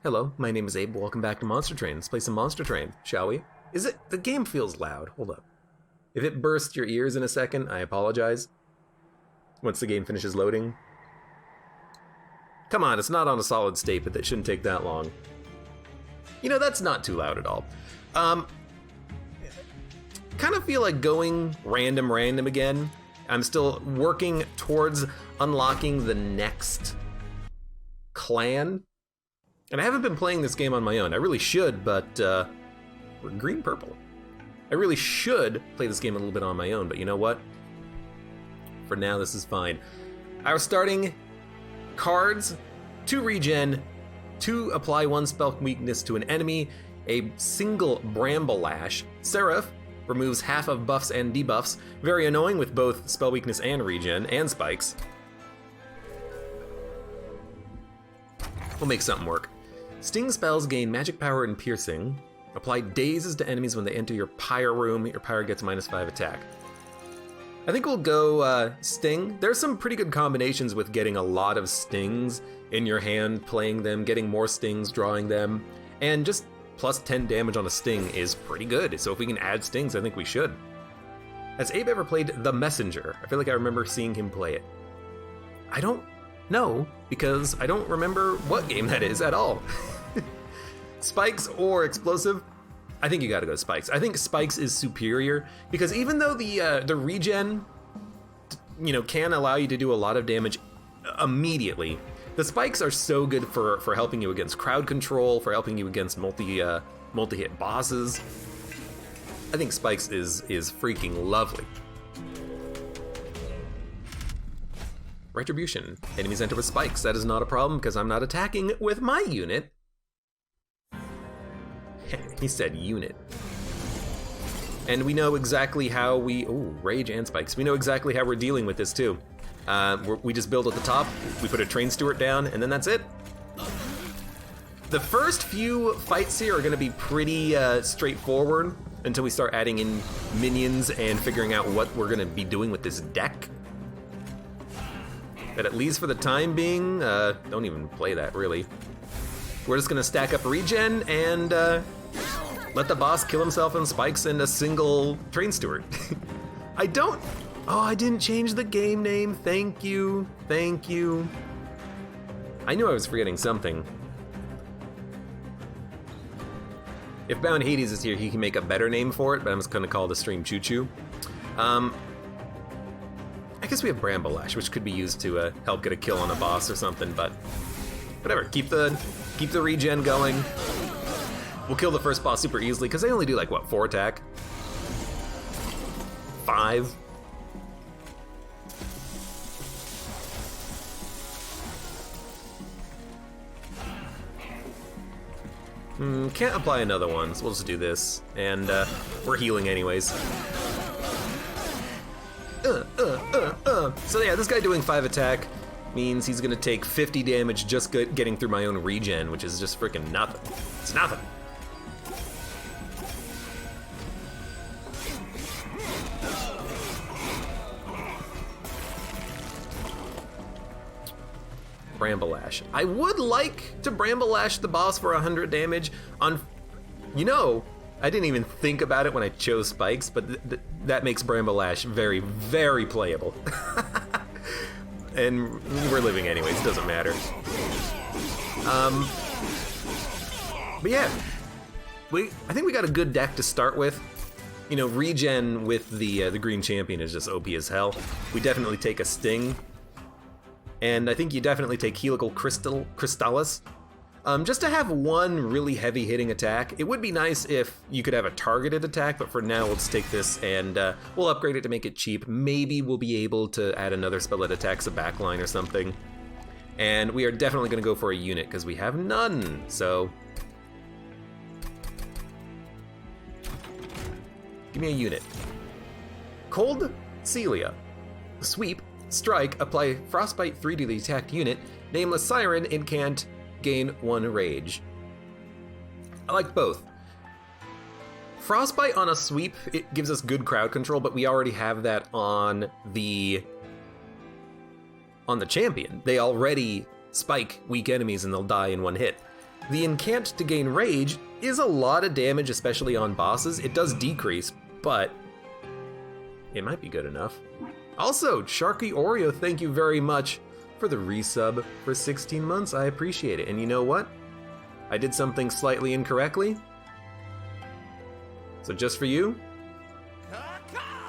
Hello, my name is Abe. Welcome back to Monster Train. Let's play some Monster Train, shall we? The game feels loud. Hold up. If it bursts your ears in a second, I apologize. Once the game finishes loading. Come on, it's not on a solid state, but that shouldn't take that long. You know, that's not too loud at all. Kind of feel like going random again. I'm still working towards unlocking the next clan. And I haven't been playing this game on my own. I really should, but we're green-purple. I really should play this game a little bit on my own, but you know what? For now, this is fine. Our starting cards: 2 regen, 2 apply 1 spell weakness to an enemy, a single Bramble Lash. Seraph removes half of buffs and debuffs. Very annoying with both spell weakness and regen, and spikes. We'll make something work. Sting spells gain magic power and piercing. Apply dazes to enemies when they enter your pyre room. Your pyre gets -5 attack. I think we'll go Sting. There's some pretty good combinations with getting a lot of stings in your hand, playing them, getting more stings, drawing them, and just plus 10 damage on a sting is pretty good. So if we can add stings, I think we should. Has Abe ever played The Messenger? I feel like I remember seeing him play it. I don't know, because I don't remember what game that is at all. Spikes or explosive? I think you gotta go Spikes. I think Spikes is superior, because even though the regen, you know, can allow you to do a lot of damage immediately, the Spikes are so good for helping you against crowd control, for helping you against multi-hit bosses. I think Spikes is freaking lovely. Retribution. Enemies enter with spikes. That is not a problem because I'm not attacking with my unit. He said unit. And we know exactly how rage and spikes. We know exactly how we're dealing with this too. We just build at the top, we put a train steward down, and then that's it. The first few fights here are gonna be pretty straightforward until we start adding in minions and figuring out what we're gonna be doing with this deck. But at least for the time being, don't even play that really. We're just gonna stack up regen and let the boss kill himself on spikes and a single train steward. I didn't change the game name. Thank you. I knew I was forgetting something. If Bound Hades is here, he can make a better name for it, but I'm just gonna call the stream Choo Choo. I guess we have Bramble Lash, which could be used to help get a kill on a boss or something, but whatever, keep the regen going. We'll kill the first boss super easily, because they only do like, what, 4 attack? 5? Can't apply another one, so we'll just do this. And we're healing anyways. So yeah, this guy doing 5 attack means he's gonna take 50 damage just getting through my own regen, which is just freaking nothing. It's nothing. Bramble Lash. I would like to Bramble Lash the boss for 100 damage on, you know, I didn't even think about it when I chose spikes, but that makes Bramble Lash very, very playable. And we're living anyways, doesn't matter. But yeah, I think we got a good deck to start with. You know, regen with the green champion is just OP as hell. We definitely take a sting. And I think you definitely take Helical Crystallis. Just to have one really heavy hitting attack. It would be nice if you could have a targeted attack, but for now let's take this and we'll upgrade it to make it cheap. Maybe we'll be able to add another spell that attacks a backline or something. And we are definitely gonna go for a unit because we have none, so. Give me a unit. Cold Celia. Sweep. Strike, apply Frostbite 3 to the attacked unit, Nameless Siren, and can't gain 1 rage. I like both. Frostbite on a sweep, it gives us good crowd control, but we already have that on the champion. They already spike weak enemies and they'll die in 1 hit. The incant to gain rage is a lot of damage, especially on bosses. It does decrease, but it might be good enough. Also, Sharky Oreo, thank you very much for the resub for 16 months. I appreciate it. And you know what? I did something slightly incorrectly. So just for you,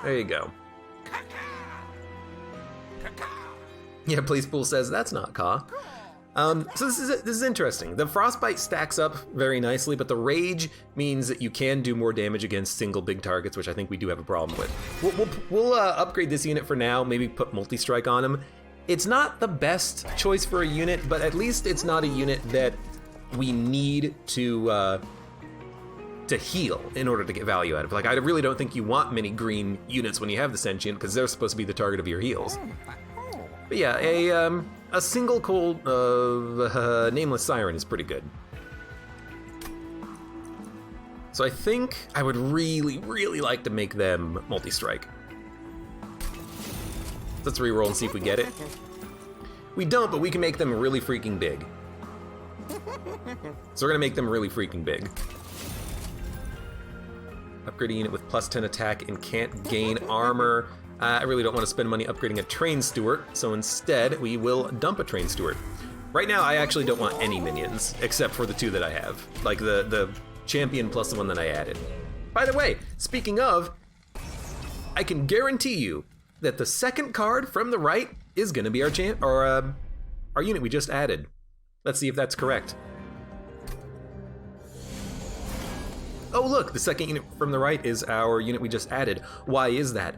there you go. Yeah, Please Pool says that's not Ka. So this is interesting. The Frostbite stacks up very nicely, but the Rage means that you can do more damage against single big targets, which I think we do have a problem with. We'll upgrade this unit for now, maybe put Multi-Strike on him. It's not the best choice for a unit, but at least it's not a unit that we need to heal in order to get value out of. Like, I really don't think you want many green units when you have the Sentient, because they're supposed to be the target of your heals. But yeah, a single cold Nameless Siren is pretty good. So I think I would really, really like to make them Multi-Strike. Let's reroll and see if we get it. We don't, but we can make them really freaking big. So we're gonna make them really freaking big. Upgrade a unit with plus 10 attack and can't gain armor. I really don't want to spend money upgrading a Train Steward, so instead we will dump a Train Steward. Right now I actually don't want any minions, except for the two that I have. Like the champion plus the one that I added. By the way, speaking of, I can guarantee you that the second card from the right is gonna be our unit we just added. Let's see if that's correct. Oh look, the second unit from the right is our unit we just added. Why is that?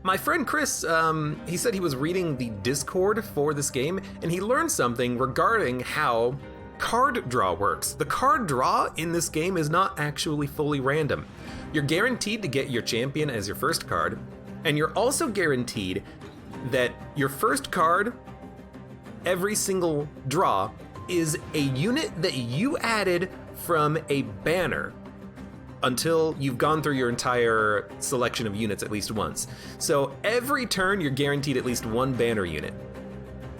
My friend Chris, he said he was reading the Discord for this game, and he learned something regarding how card draw works. The card draw in this game is not actually fully random. You're guaranteed to get your champion as your first card, and you're also guaranteed that your first card, every single draw, is a unit that you added from a banner until you've gone through your entire selection of units at least once. So every turn you're guaranteed at least one banner unit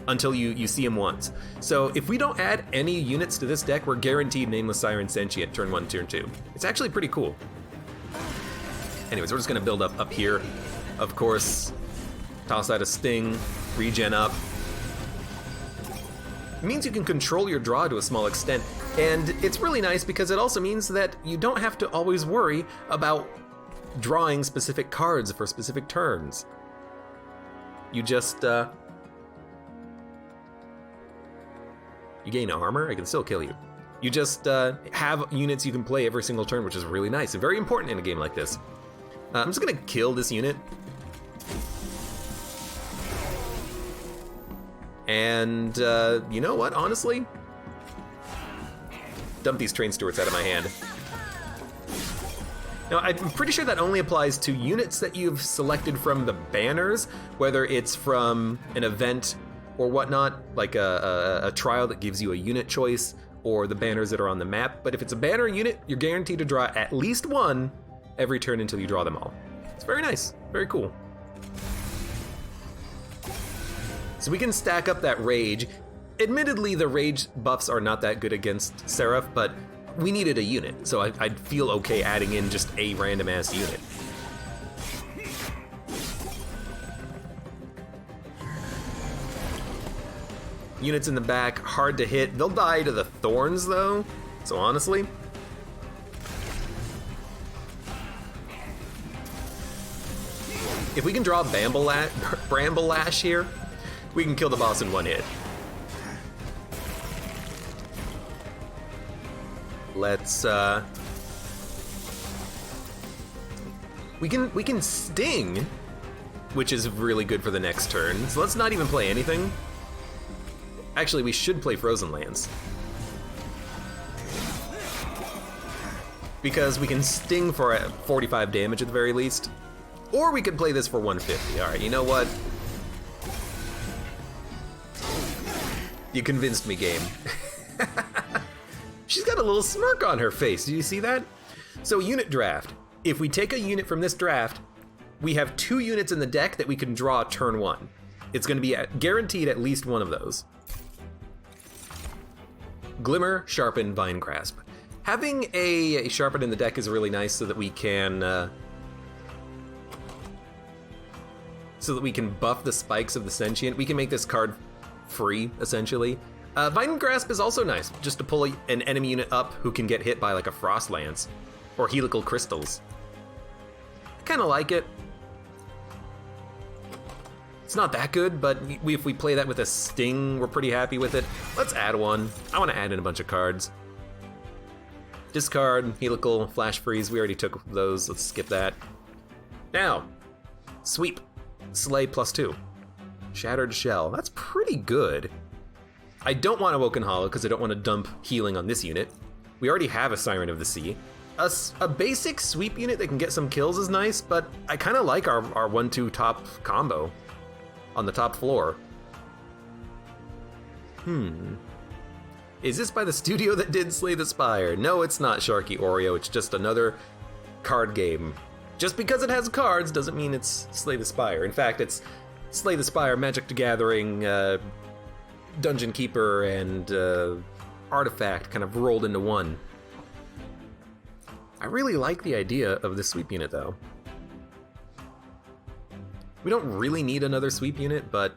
until you see him once. So if we don't add any units to this deck, we're guaranteed Nameless Siren Sentient turn 1, turn 2. It's actually pretty cool. Anyways, we're just gonna build up here. Of course, toss out a Sting, regen up. It means you can control your draw to a small extent, and it's really nice because it also means that you don't have to always worry about drawing specific cards for specific turns. You just, you gain armor, I can still kill you. You just have units you can play every single turn, which is really nice and very important in a game like this. I'm just gonna kill this unit. And you know what, honestly? Dump these Train Stewards out of my hand. Now, I'm pretty sure that only applies to units that you've selected from the banners, whether it's from an event or whatnot, like a trial that gives you a unit choice, or the banners that are on the map. But if it's a banner unit, you're guaranteed to draw at least one every turn until you draw them all. It's very nice, very cool. So we can stack up that Rage. Admittedly, the Rage buffs are not that good against Seraph, but we needed a unit, so I'd feel okay adding in just a random ass unit. Units in the back, hard to hit. They'll die to the Thorns though, so honestly. If we can draw Bramble Lash here, we can kill the boss in one hit. Let's we can Sting, which is really good for the next turn. So let's not even play anything. Actually, we should play Frozen Lands, because we can Sting for 45 damage at the very least. Or we could play this for 150. All right, you know what? You convinced me, game. She's got a little smirk on her face. Do you see that? So unit draft. If we take a unit from this draft, we have 2 units in the deck that we can draw turn 1. It's going to be guaranteed at least one of those. Glimmer, Sharpen, Vine Grasp. Having a Sharpen in the deck is really nice so that we can buff the spikes of the Sentient. We can make this card free, essentially. Vine Grasp is also nice, just to pull an enemy unit up who can get hit by like a Frost Lance or Helical Crystals. I kind of like it. It's not that good, but if we play that with a Sting, we're pretty happy with it. Let's add one. I want to add in a bunch of cards. Discard, Helical, Flash Freeze, we already took those, let's skip that. Now, Sweep, Slay +2. Shattered Shell, that's pretty good. I don't want Awoken Hollow because I don't want to dump healing on this unit. We already have a Siren of the Sea. A basic sweep unit that can get some kills is nice, but I kind of like our 1-2 top combo on the top floor. Is this by the studio that did Slay the Spire? No, it's not Sharky Oreo, it's just another card game. Just because it has cards doesn't mean it's Slay the Spire. In fact, it's Slay the Spire, Magic the Gathering, Dungeon Keeper, and Artifact kind of rolled into one. I really like the idea of this sweep unit, though. We don't really need another sweep unit, but...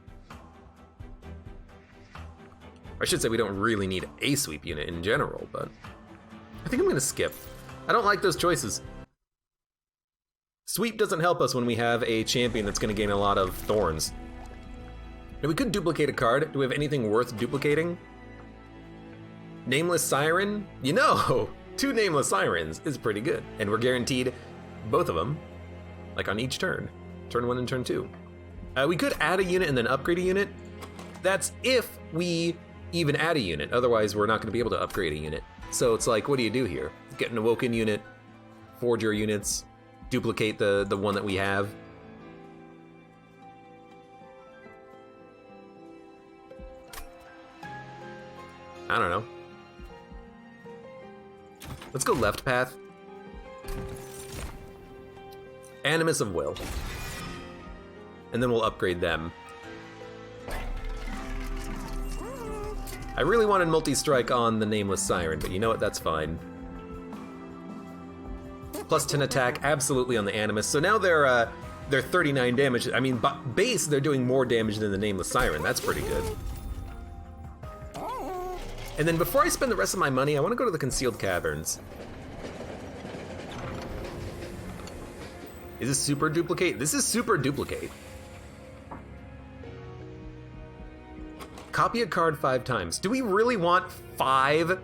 I should say we don't really need a sweep unit in general, but... I think I'm gonna skip. I don't like those choices. Sweep doesn't help us when we have a champion that's gonna gain a lot of thorns. Now we could duplicate a card. Do we have anything worth duplicating? Nameless Siren? You know, 2 Nameless Sirens is pretty good. And we're guaranteed both of them, like on each turn. Turn 1 and turn 2. We could add a unit and then upgrade a unit. That's if we even add a unit. Otherwise, we're not gonna be able to upgrade a unit. So it's like, what do you do here? Get an Awoken unit, forge your units, duplicate the one that we have. I don't know. Let's go left path. Animus of Will. And then we'll upgrade them. I really wanted multi-strike on the Nameless Siren, but you know what, that's fine. Plus 10 attack, absolutely on the Animus. So now they're 39 damage. I mean, base, they're doing more damage than the Nameless Siren. That's pretty good. And then before I spend the rest of my money, I want to go to the Concealed Caverns. Is this Super Duplicate? This is Super Duplicate. Copy a card 5 times. Do we really want 5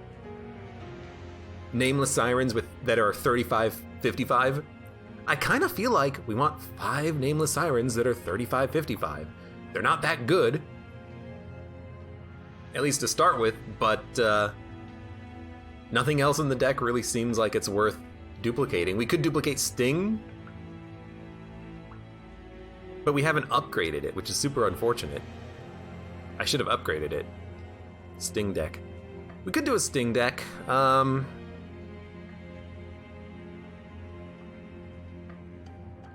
Nameless Sirens that are 35-55? I kind of feel like we want 5 Nameless Sirens that are 35-55. They're not that good, at least to start with, but nothing else in the deck really seems like it's worth duplicating. We could duplicate Sting, but we haven't upgraded it, which is super unfortunate. I should have upgraded it. Sting deck. We could do a Sting deck.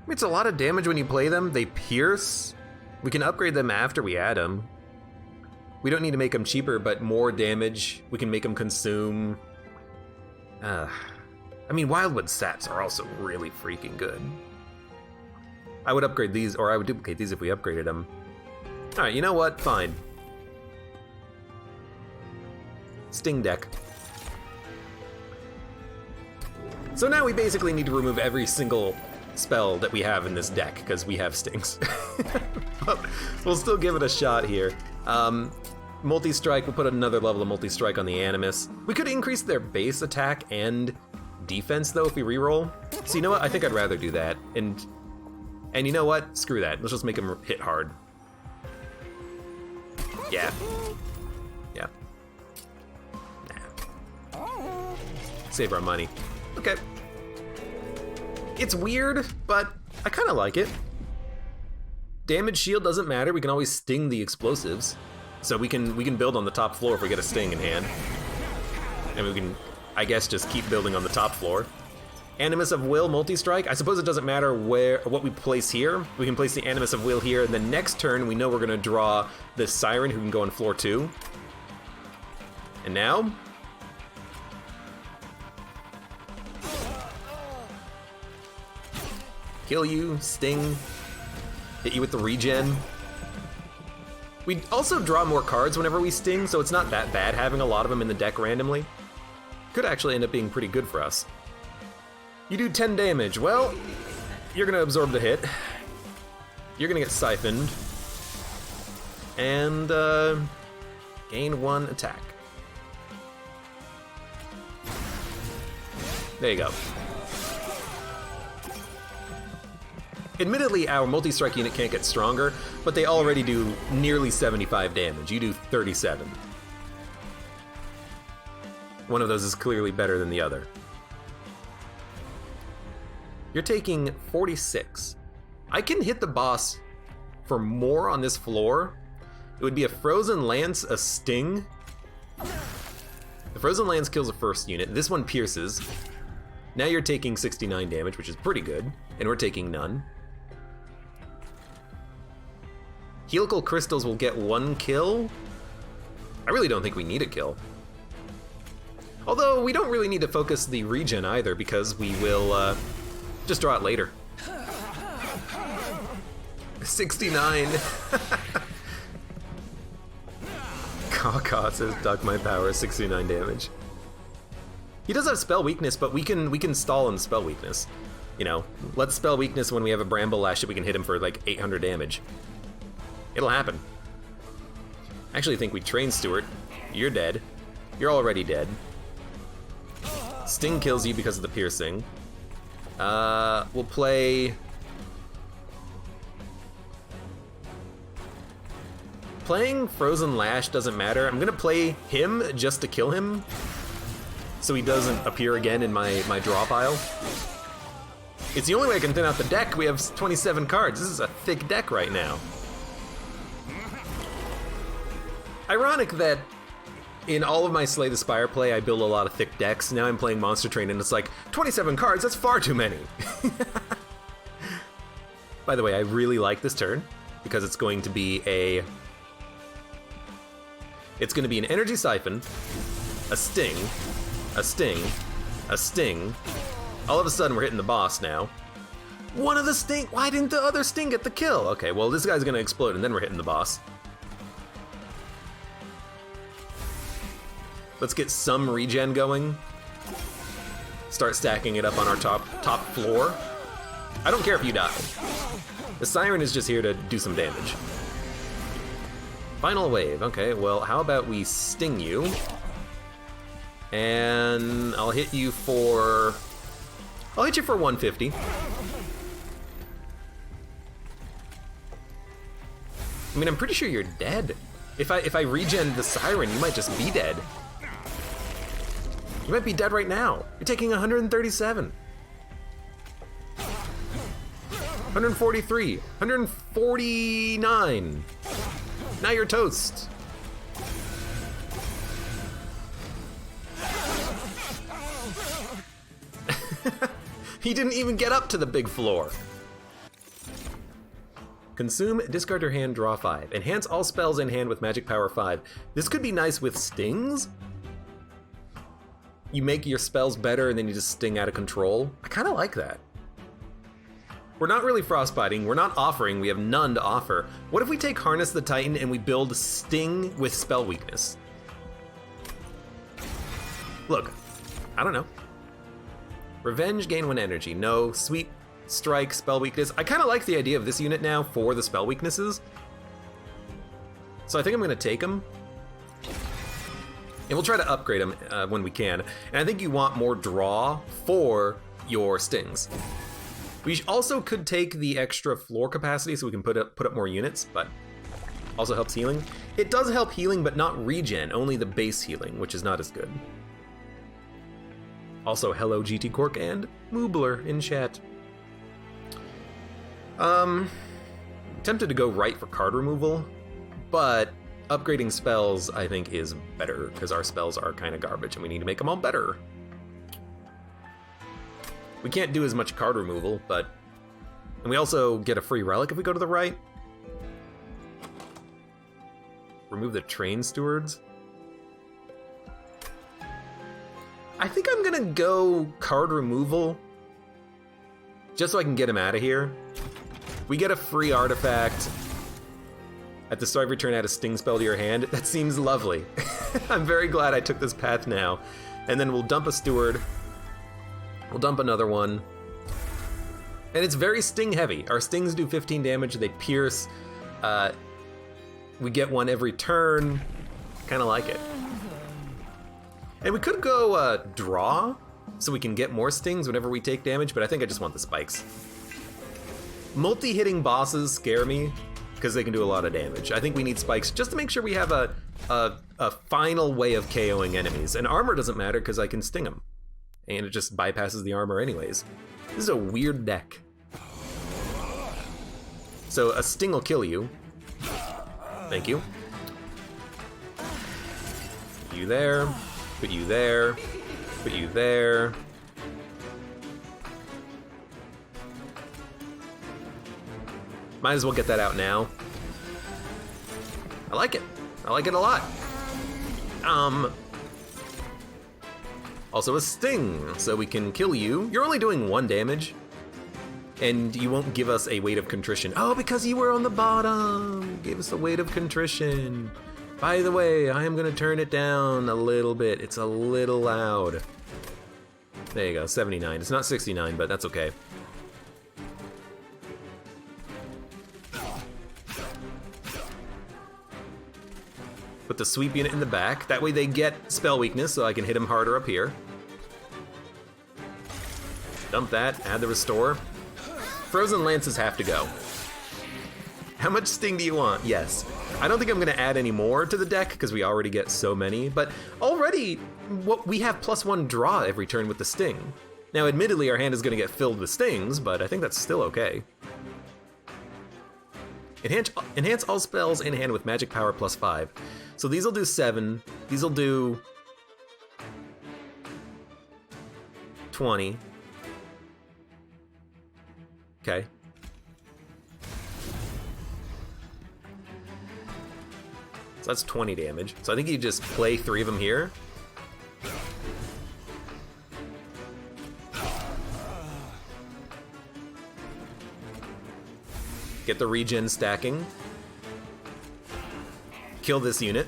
It's a lot of damage when you play them. They pierce. We can upgrade them after we add them. We don't need to make them cheaper, but more damage. We can make them consume. I mean, Wildwood stats are also really freaking good. I would upgrade these, or I would duplicate these if we upgraded them. All right, you know what? Fine. Sting deck. So now we basically need to remove every single spell that we have in this deck, because we have stings. But we'll still give it a shot here. Multi-strike, we'll put another level of multi-strike on the Animus. We could increase their base attack and defense, though, if we reroll. So you know what? I think I'd rather do that. And you know what? Screw that. Let's just make them hit hard. Yeah. Yeah. Nah. Save our money. Okay. It's weird, but I kind of like it. Damage shield doesn't matter. We can always sting the explosives. So we can build on the top floor if we get a sting in hand. And we can, I guess, just keep building on the top floor. Animus of Will, multi-strike. I suppose it doesn't matter what we place here. We can place the Animus of Will here, and then next turn we know we're gonna draw the Siren who can go on floor 2. And now, Kill you, sting, hit you with the regen. We also draw more cards whenever we sting, so it's not that bad having a lot of them in the deck randomly. Could actually end up being pretty good for us. You do 10 damage. Well, you're gonna absorb the hit. You're gonna get siphoned. And gain 1 attack. There you go. Admittedly, our multi-strike unit can't get stronger, but they already do nearly 75 damage. You do 37. One of those is clearly better than the other. You're taking 46. I can hit the boss for more on this floor. It would be a Frozen Lance, a Sting. The Frozen Lance kills the first unit. This one pierces. Now you're taking 69 damage, which is pretty good, and we're taking none. Helical Crystals will get 1 kill. I really don't think we need a kill. Although, we don't really need to focus the regen either, because we will just draw it later. 69. Kaka says, duck my power, 69 damage. He does have spell weakness, but we can stall on spell weakness. You know, let's spell weakness when we have a Bramble Lash that we can hit him for like 800 damage. It'll happen. I actually think we train Stuart. You're dead. You're already dead. Sting kills you because of the piercing. We'll play... Playing Frozen Lash doesn't matter. I'm gonna play him just to kill him, so he doesn't appear again in my draw pile. It's the only way I can thin out the deck. We have 27 cards. This is a thick deck right now. Ironic that in all of my Slay the Spire play, I build a lot of thick decks. Now I'm playing Monster Train and it's like, 27 cards, that's far too many. By the way, I really like this turn because it's going to be a... It's going to be an Energy Siphon, a Sting, a Sting, a Sting. All of a sudden, we're hitting the boss now. One of the Sting... Why didn't the other Sting get the kill? Okay, well, this guy's going to explode, and then we're hitting the boss. Let's get some regen going. Start stacking it up on our top floor. I don't care if you die. The Siren is just here to do some damage. Final wave. Okay, well, how about we sting you? And I'll hit you for 150. I mean, I'm pretty sure you're dead. If I regen the Siren, you might just be dead. You might be dead right now. You're taking 137. 143. 149. Now you're toast. He didn't even get up to the big floor. Consume, discard your hand, draw 5. Enhance all spells in hand with magic power 5. This could be nice with stings. You make your spells better and then you just sting out of control. I kind of like that. We're not really frostbiting, we're not offering, we have none to offer. What if we take Harness the Titan and we build Sting with spell weakness? Look, I don't know. Revenge, gain 1 energy. No, Sweep, Strike, spell weakness. I kind of like the idea of this unit now for the spell weaknesses. So I think I'm gonna take them. And we'll try to upgrade them when we can. And I think you want more draw for your stings. We also could take the extra floor capacity so we can put up more units, but also helps healing. It does help healing, but not regen, only the base healing, which is not as good. Also, hello GT Cork and Moobler in chat. Tempted to go right for card removal, but upgrading spells I think is better because our spells are kind of garbage and we need to make them all better. We can't do as much card removal, and we also get a free relic if we go to the right. Remove the train stewards. I think I'm gonna go card removal just so I can get him out of here. We get a free artifact. At the start of your turn, add a sting spell to your hand. That seems lovely. I'm very glad I took this path now. And then we'll dump a steward. We'll dump another one. And it's very sting heavy. Our stings do 15 damage, they pierce. We get one every turn. Kinda like it. And we could go draw, so we can get more stings whenever we take damage, but I think I just want the spikes. Multi-hitting bosses scare me, because they can do a lot of damage. I think we need spikes just to make sure we have a final way of KOing enemies. And armor doesn't matter, because I can sting them. And it just bypasses the armor anyways. This is a weird deck. So a sting will kill you. Thank you. Put you there. Put you there. Put you there. Might as well get that out now. I like it. I like it a lot. Also a sting, so we can kill you. You're only doing 1 damage. And you won't give us a weight of contrition. Oh, because you were on the bottom. Gave us a weight of contrition. By the way, I am gonna turn it down a little bit. It's a little loud. There you go, 79. It's not 69, but that's okay. Put the sweep unit in the back. That way they get spell weakness, so I can hit them harder up here. Dump that, add the restore. Frozen Lances have to go. How much sting do you want? Yes. I don't think I'm gonna add any more to the deck because we already get so many, but already we have +1 draw every turn with the sting. Now admittedly our hand is gonna get filled with stings, but I think that's still okay. Enhance all spells in hand with magic power +5. So these will do 7, these will do 20. Okay. So that's 20 damage. So I think you just play 3 of them here. Get the regen stacking. Kill this unit.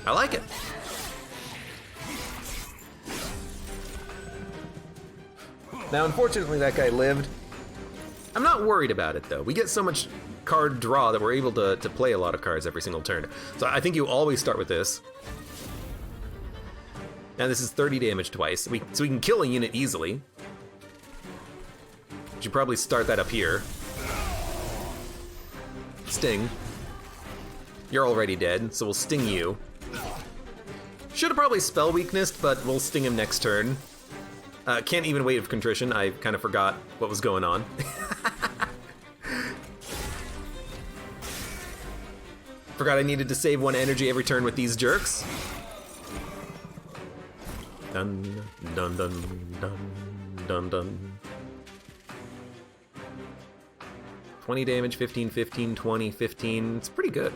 I like it. Now, unfortunately, that guy lived. I'm not worried about it, though. We get so much card draw that we're able to play a lot of cards every single turn. So I think you always start with this. Now this is 30 damage twice, so we can kill a unit easily. Should probably start that up here. Sting. You're already dead, so we'll sting you. Should have probably spell weaknessed, but we'll sting him next turn. Can't even weight of contrition. I kind of forgot what was going on. Forgot I needed to save 1 energy every turn with these jerks. Dun, dun, dun, dun, dun, dun. 20 damage, 15, 15, 20, 15. It's pretty good.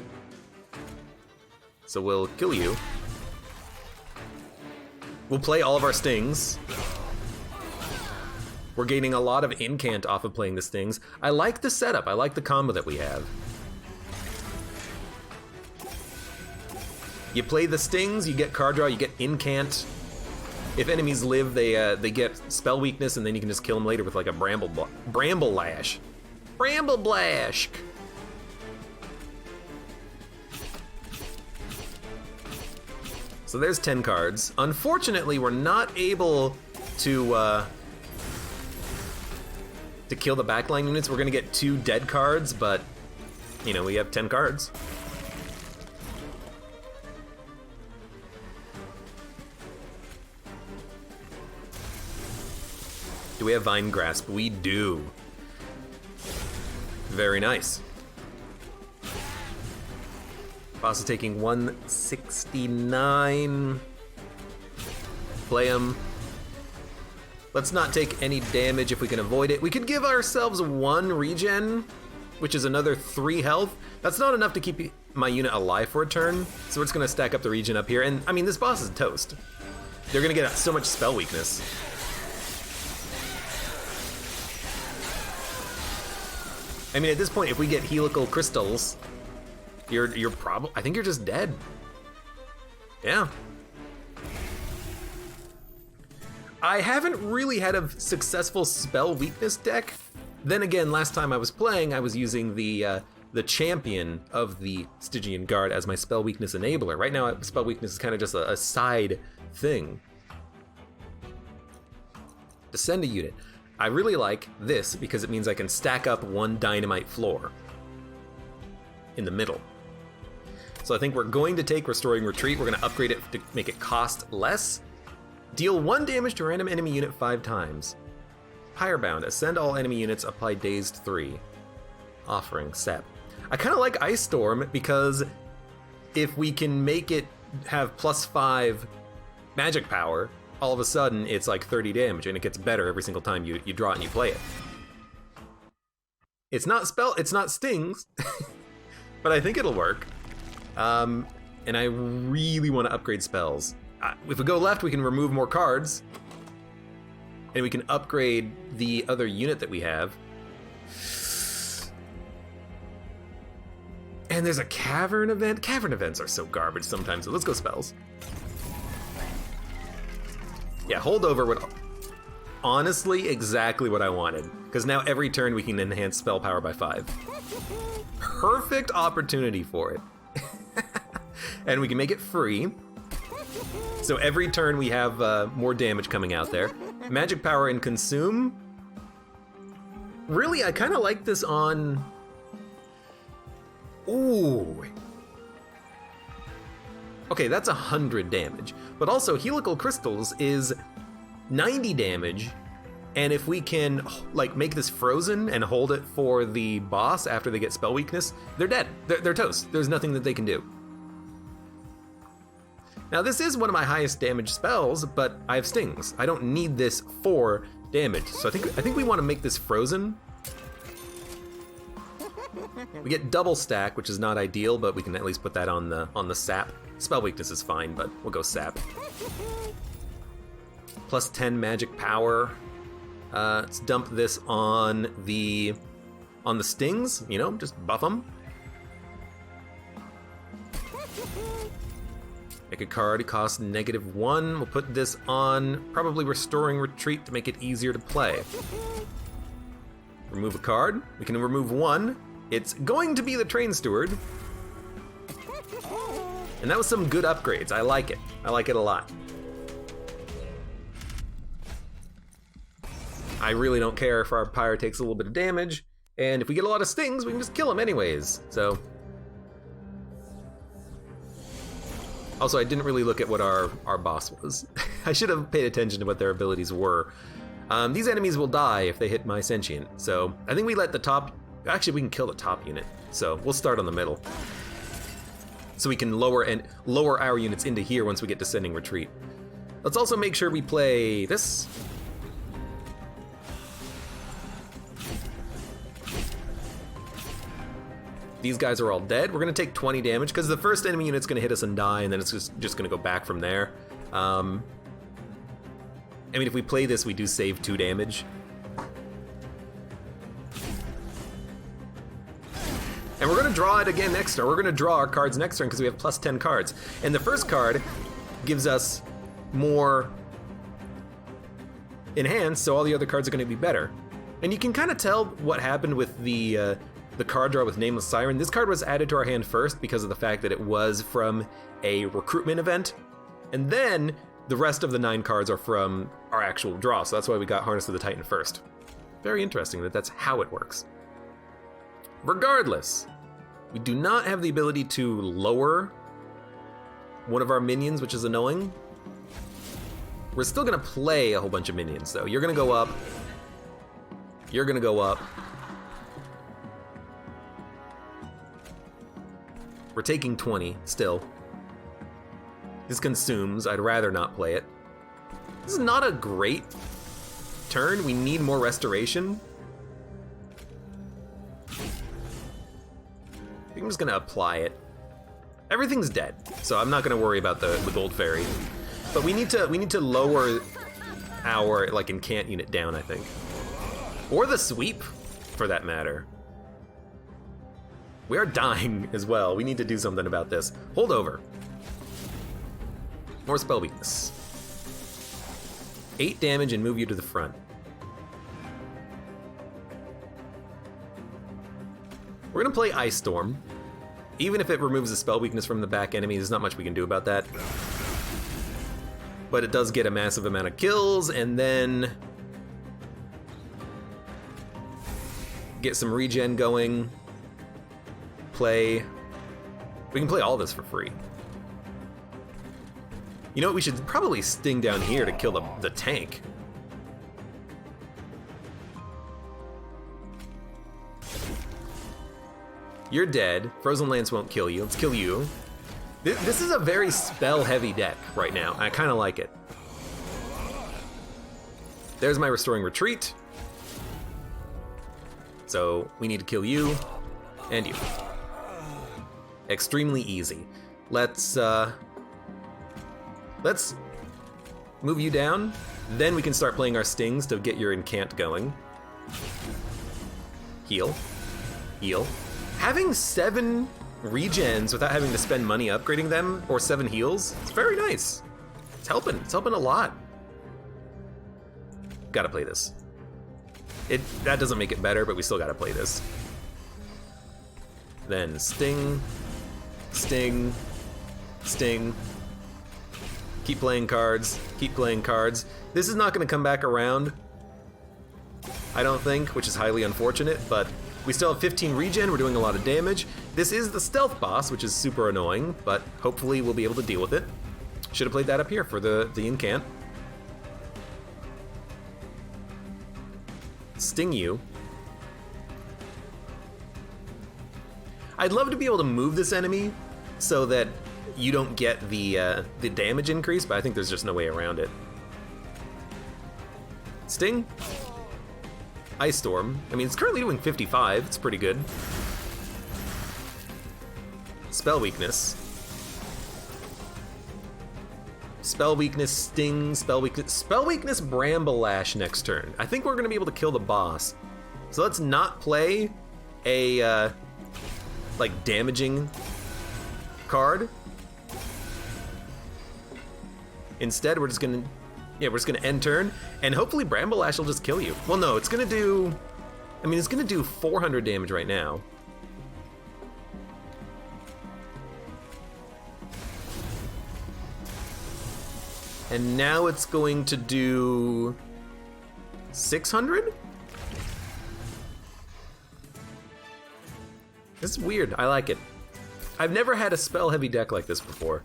So we'll kill you. We'll play all of our stings. We're gaining a lot of incant off of playing the stings. I like the setup. I like the combo that we have. You play the stings, you get card draw, you get incant. If enemies live, they get spell weakness, and then you can just kill them later with like a bramble lash. Bramble Blash! So there's 10 cards. Unfortunately, we're not able to kill the backline units. We're gonna get 2 dead cards, but you know, we have 10 cards. Do we have Vine Grasp? We do. Very nice. Boss is taking 169. Play him. Let's not take any damage if we can avoid it. We could give ourselves 1 regen, which is another 3 health. That's not enough to keep my unit alive for a turn, so we're just gonna stack up the regen up here. And I mean, this boss is toast. They're gonna get so much spell weakness. I mean, at this point, if we get helical crystals, you're I think you're just dead. Yeah. I haven't really had a successful spell weakness deck. Then again, last time I was playing, I was using the champion of the Stygian Guard as my spell weakness enabler. Right now, spell weakness is kind of just a side thing. Descend a unit. I really like this because it means I can stack up one dynamite floor in the middle. So I think we're going to take Restoring Retreat. We're going to upgrade it to make it cost less. Deal 1 damage to a random enemy unit 5 times. Firebound. Ascend all enemy units. Apply Dazed 3. Offering. Sap. I kind of like Ice Storm because if we can make it have +5 magic power, all of a sudden it's like 30 damage and it gets better every single time you draw it and you play it. It's not stings, but I think it'll work. And I really want to upgrade spells. If we go left, we can remove more cards, and we can upgrade the other unit that we have. And there's a cavern event. Cavern events are so garbage sometimes, so let's go spells. Yeah, holdover would honestly exactly what I wanted, because now every turn we can enhance spell power by 5. Perfect opportunity for it. And we can make it free. So every turn we have more damage coming out there. Magic power and consume. Really, I kind of like this on... Ooh. Okay, that's 100 damage. But also, helical crystals is 90 damage. And if we can like make this frozen and hold it for the boss after they get spell weakness, they're dead. They're toast. There's nothing that they can do. Now this is one of my highest damage spells, but I have stings. I don't need this for damage. So I think we want to make this frozen. We get double stack, which is not ideal, but we can at least put that on the sap. Spell weakness is fine, but we'll go sap. Plus 10 magic power. Let's dump this on the stings, you know, just buff them. Make a card, it costs -1. We'll put this on probably Restoring Retreat to make it easier to play. Remove a card. We can remove 1. It's going to be the Train Steward. And that was some good upgrades. I like it. I like it a lot. I really don't care if our pyre takes a little bit of damage. And if we get a lot of stings, we can just kill him anyways. So. Also, I didn't really look at what our boss was. I should have paid attention to what their abilities were. These enemies will die if they hit my sentient. So I think we let the top, actually we can kill the top unit. So we'll start on the middle. So we can lower our units into here once we get Descending Retreat. Let's also make sure we play this. These guys are all dead. We're gonna take 20 damage because the first enemy unit's gonna hit us and die, and then it's just gonna go back from there. I mean, if we play this, we do save 2 damage. And we're gonna draw it again next turn. We're gonna draw our cards next turn because we have plus 10 cards. And the first card gives us more enhanced, so all the other cards are gonna be better. And you can kind of tell what happened with the card draw with Nameless Siren. This card was added to our hand first because of the fact that it was from a recruitment event. And then the rest of the 9 cards are from our actual draw. So that's why we got Harness of the Titan first. Very interesting that that's how it works. Regardless, we do not have the ability to lower one of our minions, which is annoying. We're still gonna play a whole bunch of minions though. You're gonna go up. You're gonna go up. We're taking 20 still. This consumes. I'd rather not play it. This is not a great turn. We need more restoration. I think I'm just gonna apply it. Everything's dead, so I'm not gonna worry about the gold fairy. But we need to lower our like incant unit down, I think, or the sweep, for that matter. We are dying as well. We need to do something about this. Hold over. More spell weakness. 8 damage and move you to the front. We're gonna play Ice Storm. Even if it removes the spell weakness from the back enemy, there's not much we can do about that. But it does get a massive amount of kills, and then get some regen going. We can play all this for free. You know what, we should probably sting down here to kill the tank. You're dead. Frozen Lance won't kill you. Let's kill you. This is a very spell-heavy deck right now. I kind of like it. There's my Restoring Retreat. So we need to kill you and you. Extremely easy. Let's move you down. Then we can start playing our stings to get your incant going. Heal. Heal. Having 7 regens without having to spend money upgrading them, or 7 heals, it's very nice. It's helping a lot. Gotta play this. That doesn't make it better, but we still gotta play this. Then sting, sting, sting. Keep playing cards, keep playing cards. This is not gonna come back around, I don't think, which is highly unfortunate, but we still have 15 regen, we're doing a lot of damage. This is the stealth boss, which is super annoying, but hopefully we'll be able to deal with it. Should have played that up here for the incant. Sting you. I'd love to be able to move this enemy so that you don't get the damage increase, but I think there's just no way around it. Sting. Ice Storm. I mean, it's currently doing 55. It's pretty good. Spell weakness. Spell weakness, sting, spell weakness, Bramble Lash next turn. I think we're gonna be able to kill the boss. So let's not play a like damaging card. Instead, we're just gonna end turn, and hopefully Bramble Lash will just kill you. Well, no, it's gonna do 400 damage right now. And now it's going to do 600? This is weird, I like it. I've never had a spell-heavy deck like this before.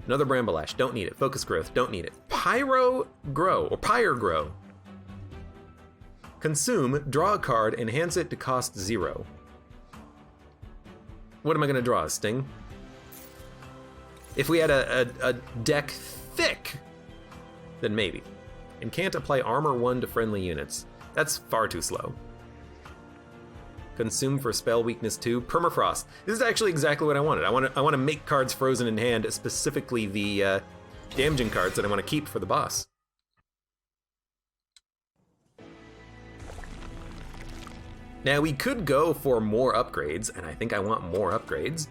Another Bramble Lash, don't need it. Focus Growth, don't need it. Pyro Grow, or Pyre Grow. Consume, draw a card, enhance it to cost 0. What am I gonna draw, a Sting? If we had a deck thick, then maybe. And can't apply armor 1 to friendly units. That's far too slow. Consume for spell weakness 2. Permafrost. This is actually exactly what I wanted. I want to make cards frozen in hand, specifically the damaging cards that I want to keep for the boss. Now we could go for more upgrades, and I think I want more upgrades,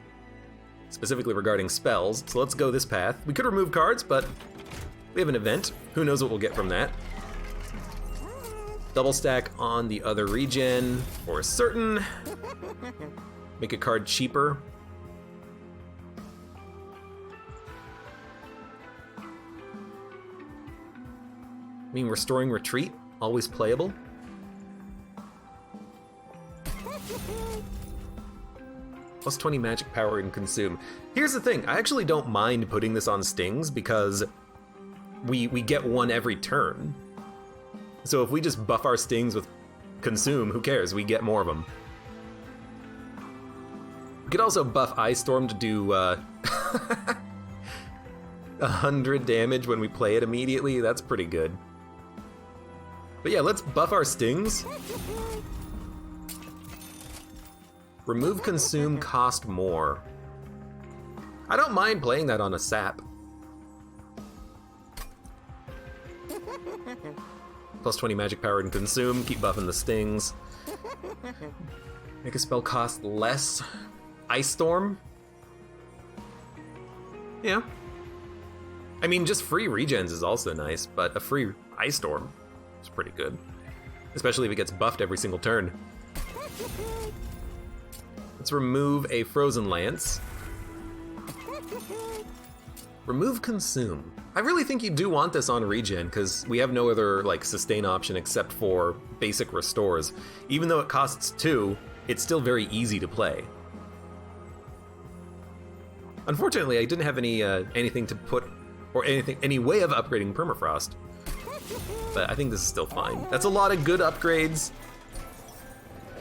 specifically regarding spells, so let's go this path. We could remove cards, but we have an event. Who knows what we'll get from that. Double stack on the other regen for certain. Make a card cheaper. I mean, Restoring Retreat, always playable. Plus 20 magic power and consume. Here's the thing, I actually don't mind putting this on stings because we get one every turn. So if we just buff our stings with consume, who cares? We get more of them. We could also buff Ice Storm to do 100 damage when we play it immediately. That's pretty good. But yeah, let's buff our stings. Remove consume, cost more. I don't mind playing that on a sap. Plus 20 magic power and consume, keep buffing the stings. Make a spell cost less Ice Storm. Yeah. I mean, just free regens is also nice, but a free Ice Storm is pretty good. Especially if it gets buffed every single turn. Let's remove a Frozen Lance. Remove Consume. I really think you do want this on regen, because we have no other like sustain option except for basic restores. Even though it costs 2, it's still very easy to play. Unfortunately, I didn't have anything to put, or any way of upgrading Permafrost. But I think this is still fine. That's a lot of good upgrades.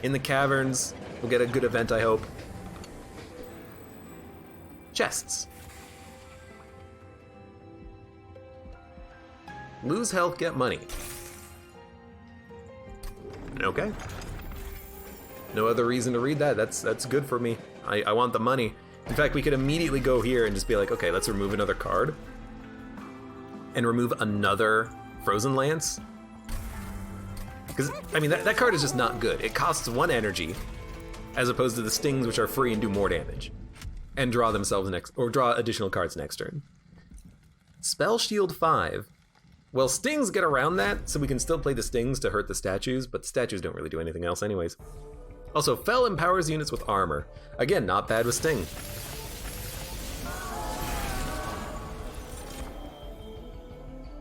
In the caverns, we'll get a good event, I hope. Chests. Lose health, get money. Okay. No other reason to read that. That's good for me. I want the money. In fact, we could immediately go here and just be like, okay, let's remove another card. And remove another Frozen Lance. Because, I mean, that card is just not good. It costs 1 energy, as opposed to the Stings, which are free and do more damage. And draw themselves next, or draw additional cards next turn. Spell Shield 5. Well, Stings get around that, so we can still play the Stings to hurt the statues, but the statues don't really do anything else anyways. Also, Fel empowers units with armor. Again, not bad with Sting.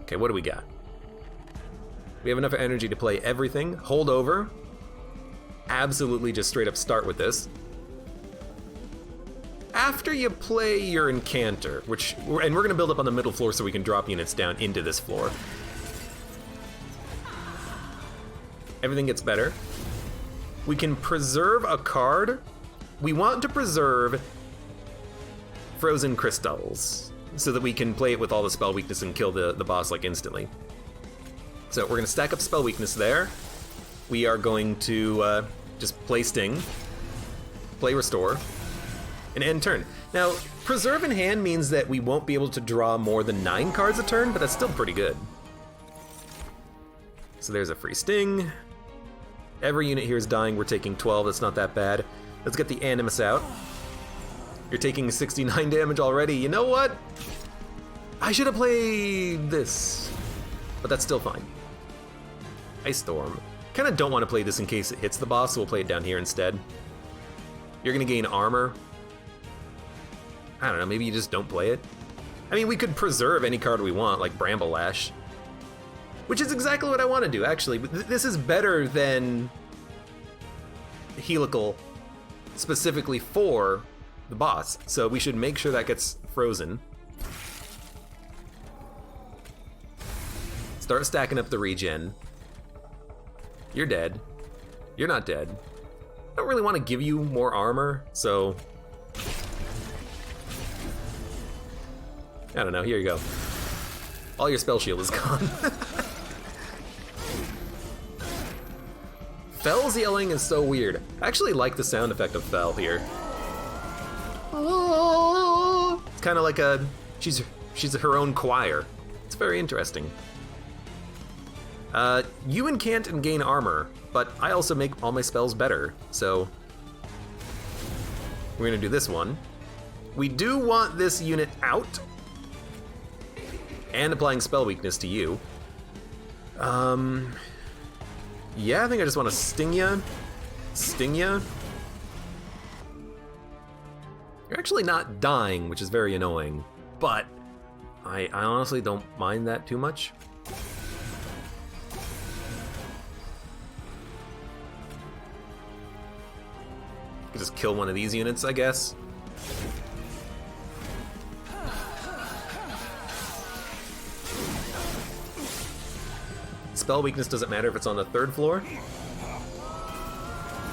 Okay, what do we got? We have enough energy to play everything. Hold over. Absolutely just straight up start with this. After you play your Incanter, and we're gonna build up on the middle floor so we can drop units down into this floor. Everything gets better. We can preserve a card. We want to preserve Frozen Crystals so that we can play it with all the spell weakness and kill the boss like instantly. So we're gonna stack up spell weakness there. We are going to just play Sting, play Restore, and end turn. Now, Preserve in hand means that we won't be able to draw more than 9 cards a turn, but that's still pretty good. So there's a free Sting. Every unit here is dying. We're taking 12. That's not that bad. Let's get the Animus out. You're taking 69 damage already. You know what? I should have played this, but that's still fine. Ice Storm. Kind of don't want to play this in case it hits the boss, so we'll play it down here instead. You're going to gain armor. I don't know, maybe you just don't play it. I mean, we could preserve any card we want, like Bramble Lash. Which is exactly what I want to do, actually. This is better than Helical specifically for the boss, so we should make sure that gets frozen. Start stacking up the regen. You're dead. You're not dead. I don't really want to give you more armor, so... I don't know, here you go. All your spell shield is gone. Fel's yelling is so weird. I actually like the sound effect of Fel here. It's kind of like she's her own choir. It's very interesting. You incant and gain armor, but I also make all my spells better, so we're gonna do this one. We do want this unit out, and applying spell weakness to you. Yeah, I think I just want to sting ya. Sting ya. You're actually not dying, which is very annoying, but I honestly don't mind that too much. You can just kill one of these units, I guess. Spell weakness doesn't matter if it's on the 3rd floor.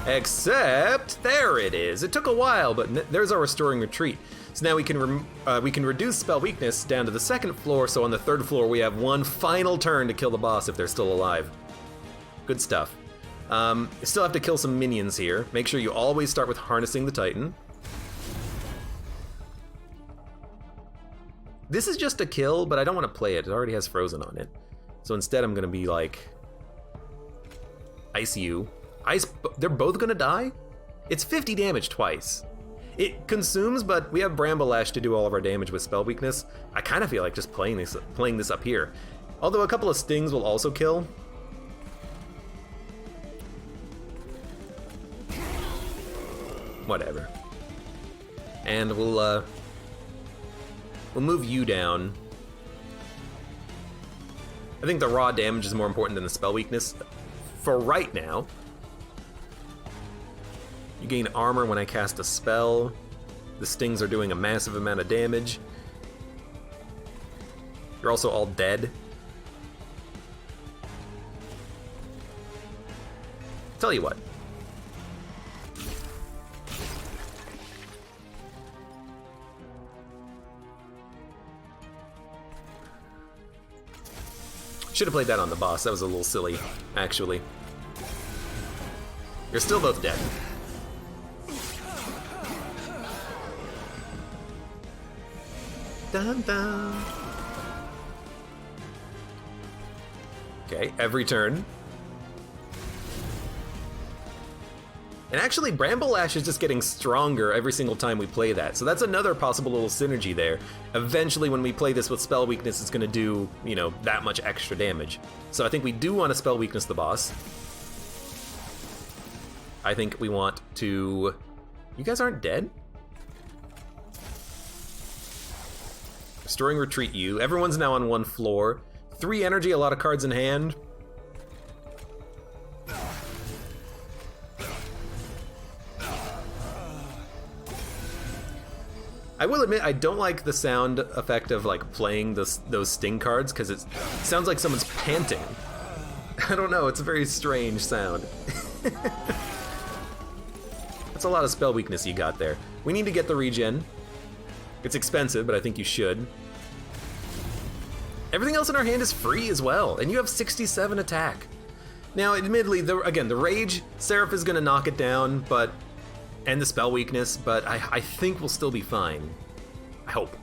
Except, there it is. It took a while, but there's our Restoring Retreat. So now we can reduce spell weakness down to the 2nd floor, so on the 3rd floor we have one final turn to kill the boss if they're still alive. Good stuff. You still have to kill some minions here. Make sure you always start with Harnessing the Titan. This is just a kill, but I don't want to play it. It already has Frozen on it. So instead I'm gonna be like, Ice you. They're both gonna die? It's 50 damage twice. It consumes, but we have Bramble Lash to do all of our damage with spell weakness. I kind of feel like just playing this up here. Although a couple of stings will also kill. Whatever. And we'll move you down. I think the raw damage is more important than the spell weakness for right now. You gain armor when I cast a spell. The stings are doing a massive amount of damage. You're also all dead. Tell you what. Should have played that on the boss. That was a little silly, actually. You're still both dead. Dun, dun. Okay, every turn. And actually, Bramble Lash is just getting stronger every single time we play that. So that's another possible little synergy there. Eventually, when we play this with spell weakness, it's gonna do, you know, that much extra damage. So I think we do want to spell weakness the boss. I think we want to... You guys aren't dead? Restoring Retreat you. Everyone's now on one floor. 3 energy, a lot of cards in hand. I will admit, I don't like the sound effect of like playing those sting cards because it sounds like someone's panting. I don't know, it's a very strange sound. That's a lot of spell weakness you got there. We need to get the regen. It's expensive, but I think you should. Everything else in our hand is free as well, and you have 67 attack. Now, admittedly, the Rage, Seraph is gonna knock it down, and the spell weakness, but I think we'll still be fine. I hope.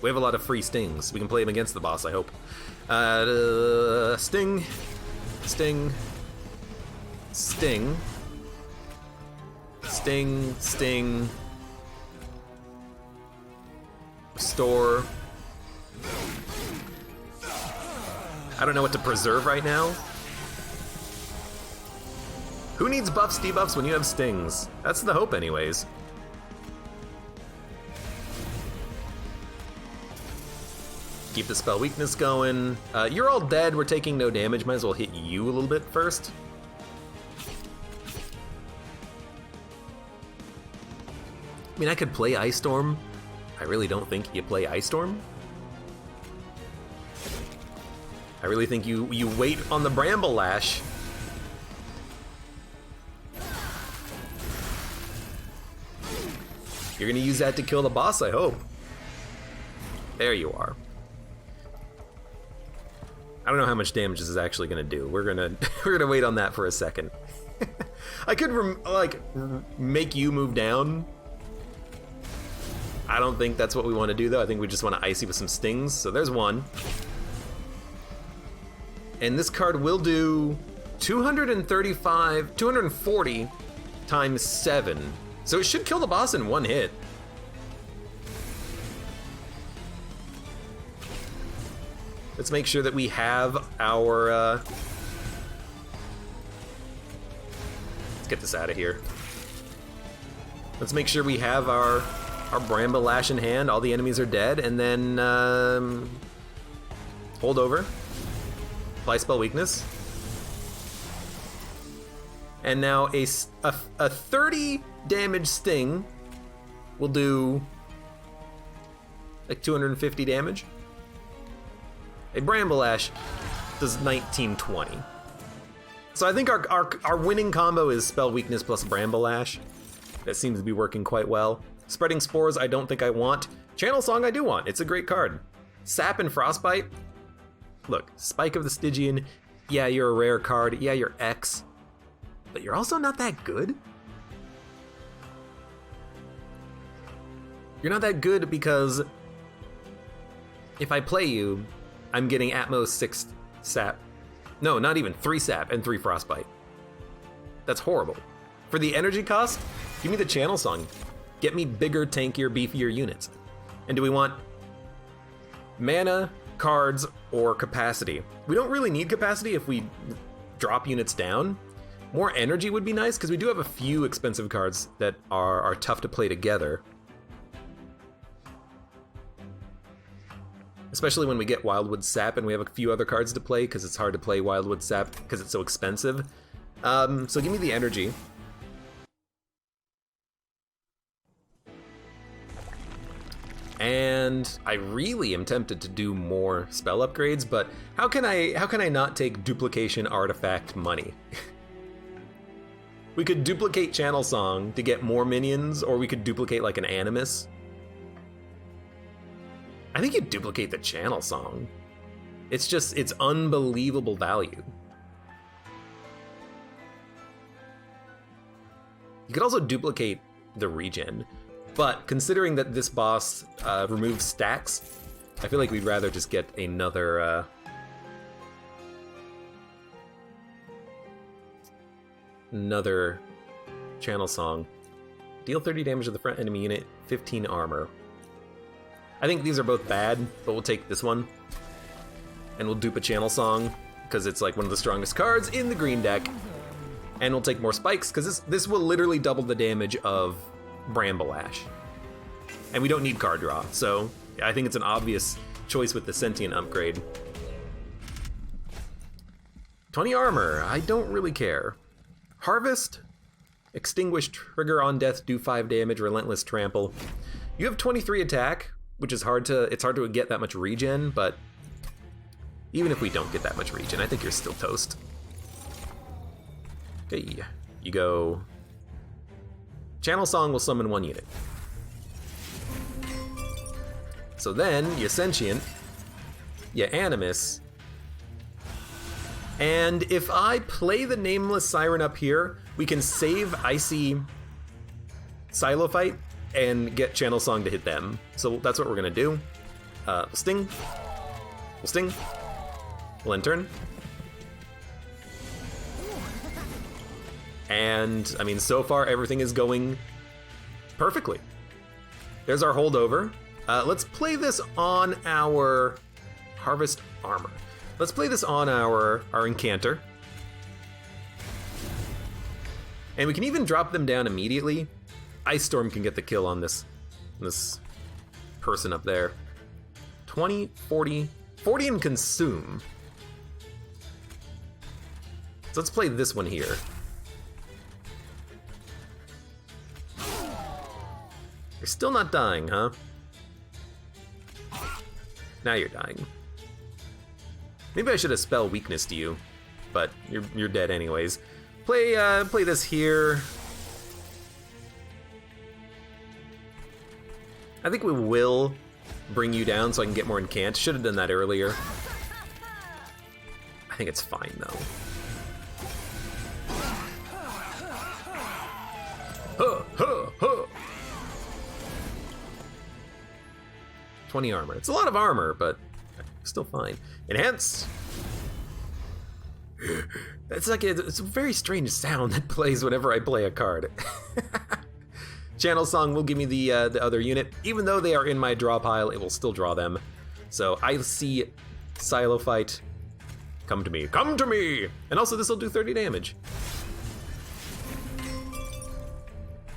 We have a lot of free stings. We can play them against the boss, I hope. Sting. Sting. Sting. Sting. Sting. Restore. I don't know what to preserve right now. Who needs buffs, debuffs when you have stings? That's the hope anyways. Keep the spell weakness going. You're all dead, we're taking no damage. Might as well hit you a little bit first. I mean, I could play Ice Storm. I really don't think you play Ice Storm. I really think you wait on the Bramble Lash. You're gonna use that to kill the boss, I hope. There you are. I don't know how much damage this is actually gonna do. We're gonna wait on that for a second. I could make you move down. I don't think that's what we want to do though. I think we just want to icy with some stings. So there's one. And this card will do 240 times 7. So it should kill the boss in one hit. Let's make sure that we have our... Let's get this out of here. Let's make sure we have our Bramble Lash in hand. All the enemies are dead. And then hold over. Apply spell weakness. And now a 30 damage sting will do like 250 damage. A Bramble Lash does 1920. So I think our winning combo is spell weakness plus Bramble Lash. That seems to be working quite well. Spreading Spores I don't think I want. Channel Song I do want. It's a great card. Sap and Frostbite. Look, Spike of the Stygian. Yeah, you're a rare card. Yeah, you're X. But you're also not that good. You're not that good because if I play you, I'm getting at most 6 sap. No, not even 3 sap and 3 frostbite. That's horrible. For the energy cost, give me the Channel Song. Get me bigger, tankier, beefier units. And do we want mana, cards, or capacity? We don't really need capacity if we drop units down. More energy would be nice, because we do have a few expensive cards that are tough to play together. Especially when we get Wildwood Sap and we have a few other cards to play, because it's hard to play Wildwood Sap because it's so expensive. So give me the energy. And I really am tempted to do more spell upgrades, but how can I not take duplication artifact money? We could duplicate Channel Song to get more minions, or we could duplicate like an Animus. I think you duplicate the Channel Song. It's unbelievable value. You could also duplicate the regen, but considering that this boss removes stacks, I feel like we'd rather just get another Channel Song. Deal 30 damage to the front enemy unit, 15 armor. I think these are both bad, but we'll take this one. And we'll dupe a Channel Song, because it's like one of the strongest cards in the green deck. And we'll take more spikes, because this will literally double the damage of Bramble Ash. And we don't need card draw, so I think it's an obvious choice with the Sentient upgrade. 20 armor, I don't really care. Harvest, Extinguish, trigger on death, do 5 damage, Relentless Trample. You have 23 attack, which is hard to get that much regen, but even if we don't get that much regen, I think you're still toast. Okay, you go. Channel Song will summon 1 unit. So then, you Sentient, you Animus, and if I play the Nameless Siren up here, we can save Icy Silophyte and get Channel Song to hit them. So that's what we're gonna do. We'll sting. We'll sting. We'll end turn. And, I mean, so far everything is going perfectly. There's our holdover. Let's play this on our Harvest Armor. Let's play this on our Incanter. And we can even drop them down immediately. Ice Storm can get the kill on this person up there. 20, 40 and Consume. So let's play this one here. You're still not dying, huh? Now you're dying. Maybe I should have spell weakness to you, but you're dead anyways. Play this here. I think we will bring you down so I can get more incant. Should have done that earlier. I think it's fine though. Huh, huh, huh. 20 armor. It's a lot of armor, but still fine. Enhance. It's like it's a very strange sound that plays whenever I play a card. Channel Song will give me the other unit. Even though they are in my draw pile, it will still draw them. So I see Silophyte. Come to me. Come to me! And also this will do 30 damage.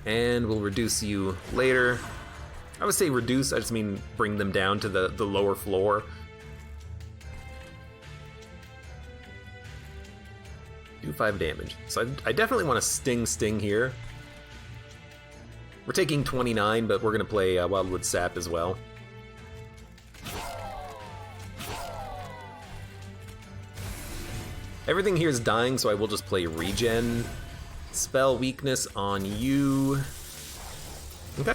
And we'll reduce you later. I would say reduce, I just mean bring them down to the lower floor. Do 5 damage. So I definitely want to sting here. We're taking 29, but we're gonna play Wildwood Sap as well. Everything here is dying, so I will just play regen. Spell weakness on you. Okay.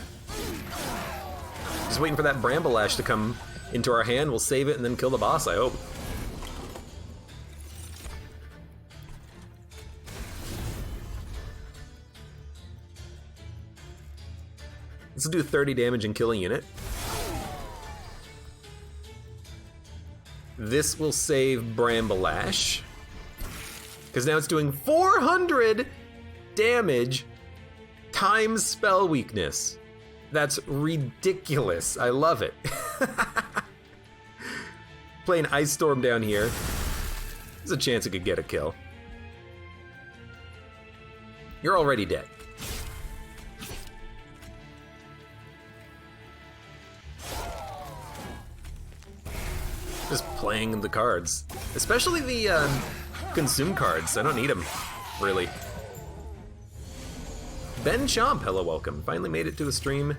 Just waiting for that Bramble Ash to come into our hand. We'll save it and then kill the boss, I hope. This will do 30 damage and kill a unit. This will save Bramble Ash, because now it's doing 400 damage times spell weakness. That's ridiculous. I love it. Playing Ice Storm down here. There's a chance it could get a kill. You're already dead. Just playing the cards. Especially the consume cards. I don't need them, really. Ben Chomp, hello, welcome. Finally made it to a stream.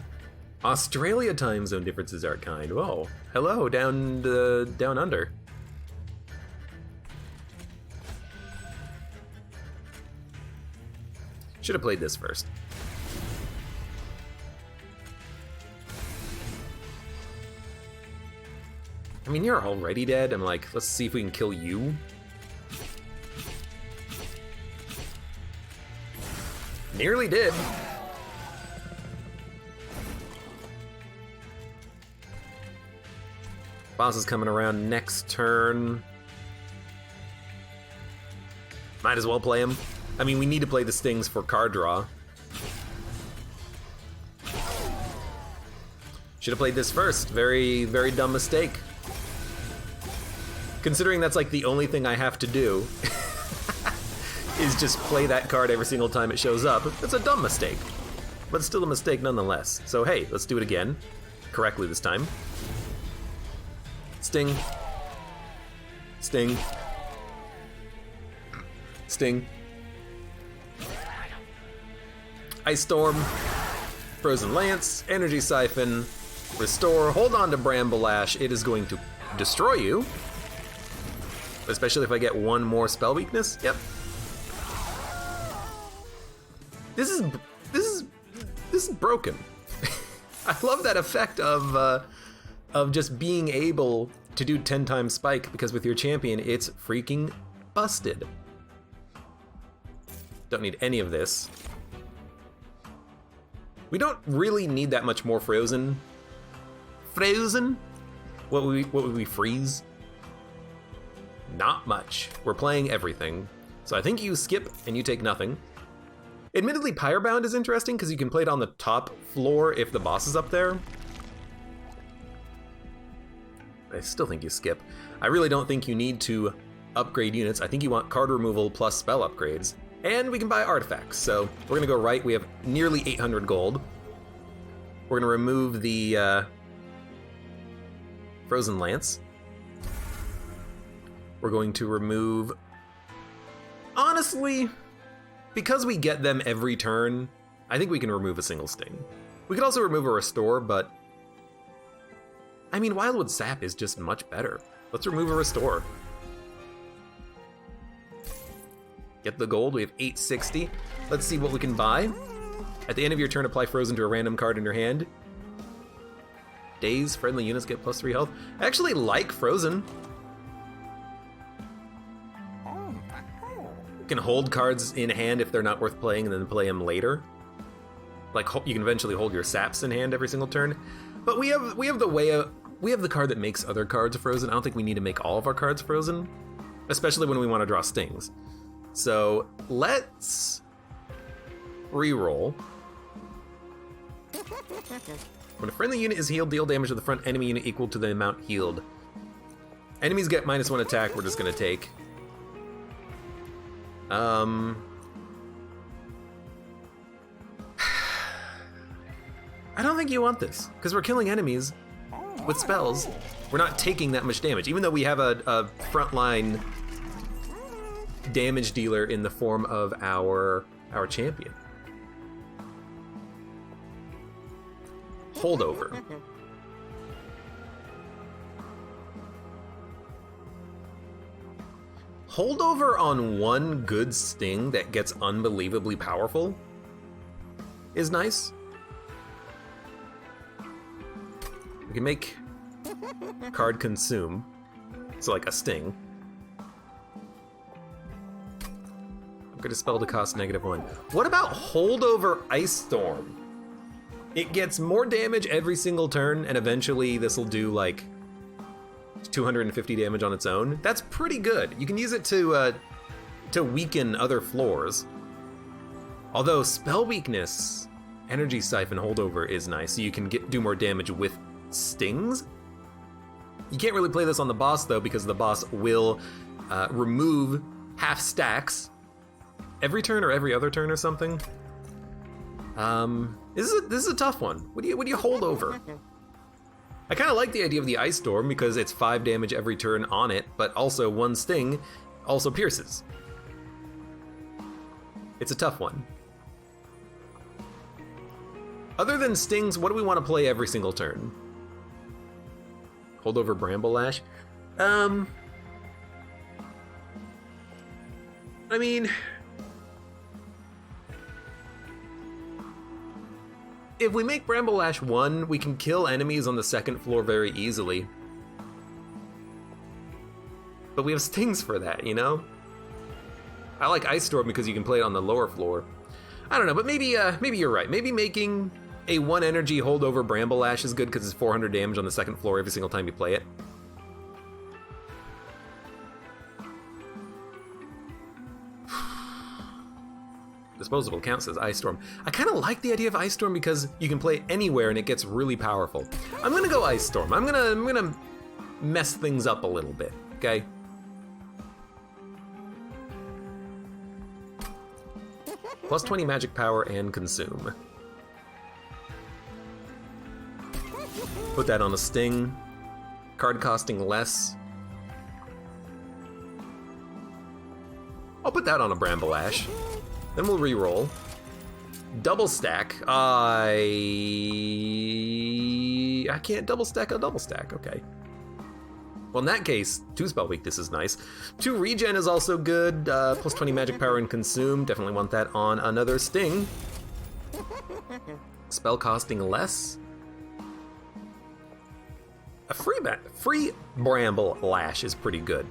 Australia time zone differences are kind. Whoa, hello, down under. Should have played this first. I mean, you're already dead. I'm like, let's see if we can kill you. Nearly did. Boss is coming around next turn. Might as well play him. I mean, we need to play the stings for card draw. Should have played this first. Very, very dumb mistake. Considering that's like the only thing I have to do is just play that card every single time it shows up. That's a dumb mistake, but still a mistake nonetheless. So hey, let's do it again. Correctly this time. Sting. Sting. Sting. Ice Storm. Frozen Lance. Energy Siphon. Restore. Hold on to Bramble Ash. It is going to destroy you. Especially if I get one more spell weakness. Yep. This is broken. I love that effect of just being able to do 10 times spike, because with your champion it's freaking busted. Don't need any of this. We don't really need that much more frozen. Frozen? What would we freeze? Not much. We're playing everything. So I think you skip and you take nothing. Admittedly, Pyrebound is interesting because you can play it on the top floor if the boss is up there. I still think you skip. I really don't think you need to upgrade units. I think you want card removal plus spell upgrades. And we can buy artifacts. So we're gonna go right. We have nearly 800 gold. We're gonna remove the Frozen Lance. We're going to remove, honestly, because we get them every turn, I think we can remove a single sting. We could also remove a restore, but I mean, Wildwood Sap is just much better. Let's remove a restore. Get the gold, we have 860. Let's see what we can buy. At the end of your turn, apply Frozen to a random card in your hand. Days, friendly units get +3 health. I actually like Frozen. You can hold cards in hand if they're not worth playing and then play them later. Like, you can eventually hold your saps in hand every single turn. But we have the card that makes other cards frozen. I don't think we need to make all of our cards frozen, especially when we want to draw stings. So let's reroll. When a friendly unit is healed, deal damage to the front enemy unit equal to the amount healed. Enemies get -1 attack, we're just gonna take. I don't think you want this, because we're killing enemies with spells. We're not taking that much damage, even though we have a frontline damage dealer in the form of our champion. Holdover. Holdover on one good sting that gets unbelievably powerful is nice. We can make card consume, so like a sting. Upgrade a spell to cost -1. What about Holdover Ice Storm? It gets more damage every single turn, and eventually this will do like 250 damage on its own. That's pretty good. You can use it to weaken other floors. Although spell weakness Energy Siphon holdover is nice, so you can do more damage with stings. You can't really play this on the boss, though, because the boss will remove half stacks every turn or every other turn or something. This is a tough one. What do you hold over? I kind of like the idea of the Ice Storm because it's 5 damage every turn on it, but also 1 sting also pierces. It's a tough one. Other than stings, what do we want to play every single turn? Hold over Bramble Lash? I mean, if we make Bramble Lash 1, we can kill enemies on the 2nd floor very easily. But we have stings for that, you know? I like Ice Storm because you can play it on the lower floor. I don't know, but maybe you're right. Maybe making a 1 energy holdover Bramble Lash is good because it's 400 damage on the 2nd floor every single time you play it. Disposable counts as Ice Storm. I kind of like the idea of Ice Storm because you can play it anywhere and it gets really powerful. I'm gonna go Ice Storm. I'm gonna mess things up a little bit, okay? Plus 20 magic power and consume. Put that on a sting. Card costing less. I'll put that on a Bramble Ash. Then we'll re-roll. Double stack. I can't double stack a double stack, okay. Well, in that case, 2 spell weakness is nice. 2 regen is also good. Plus 20 magic power and consume. Definitely want that on another sting. Spell costing less. A free Bramble Lash is pretty good.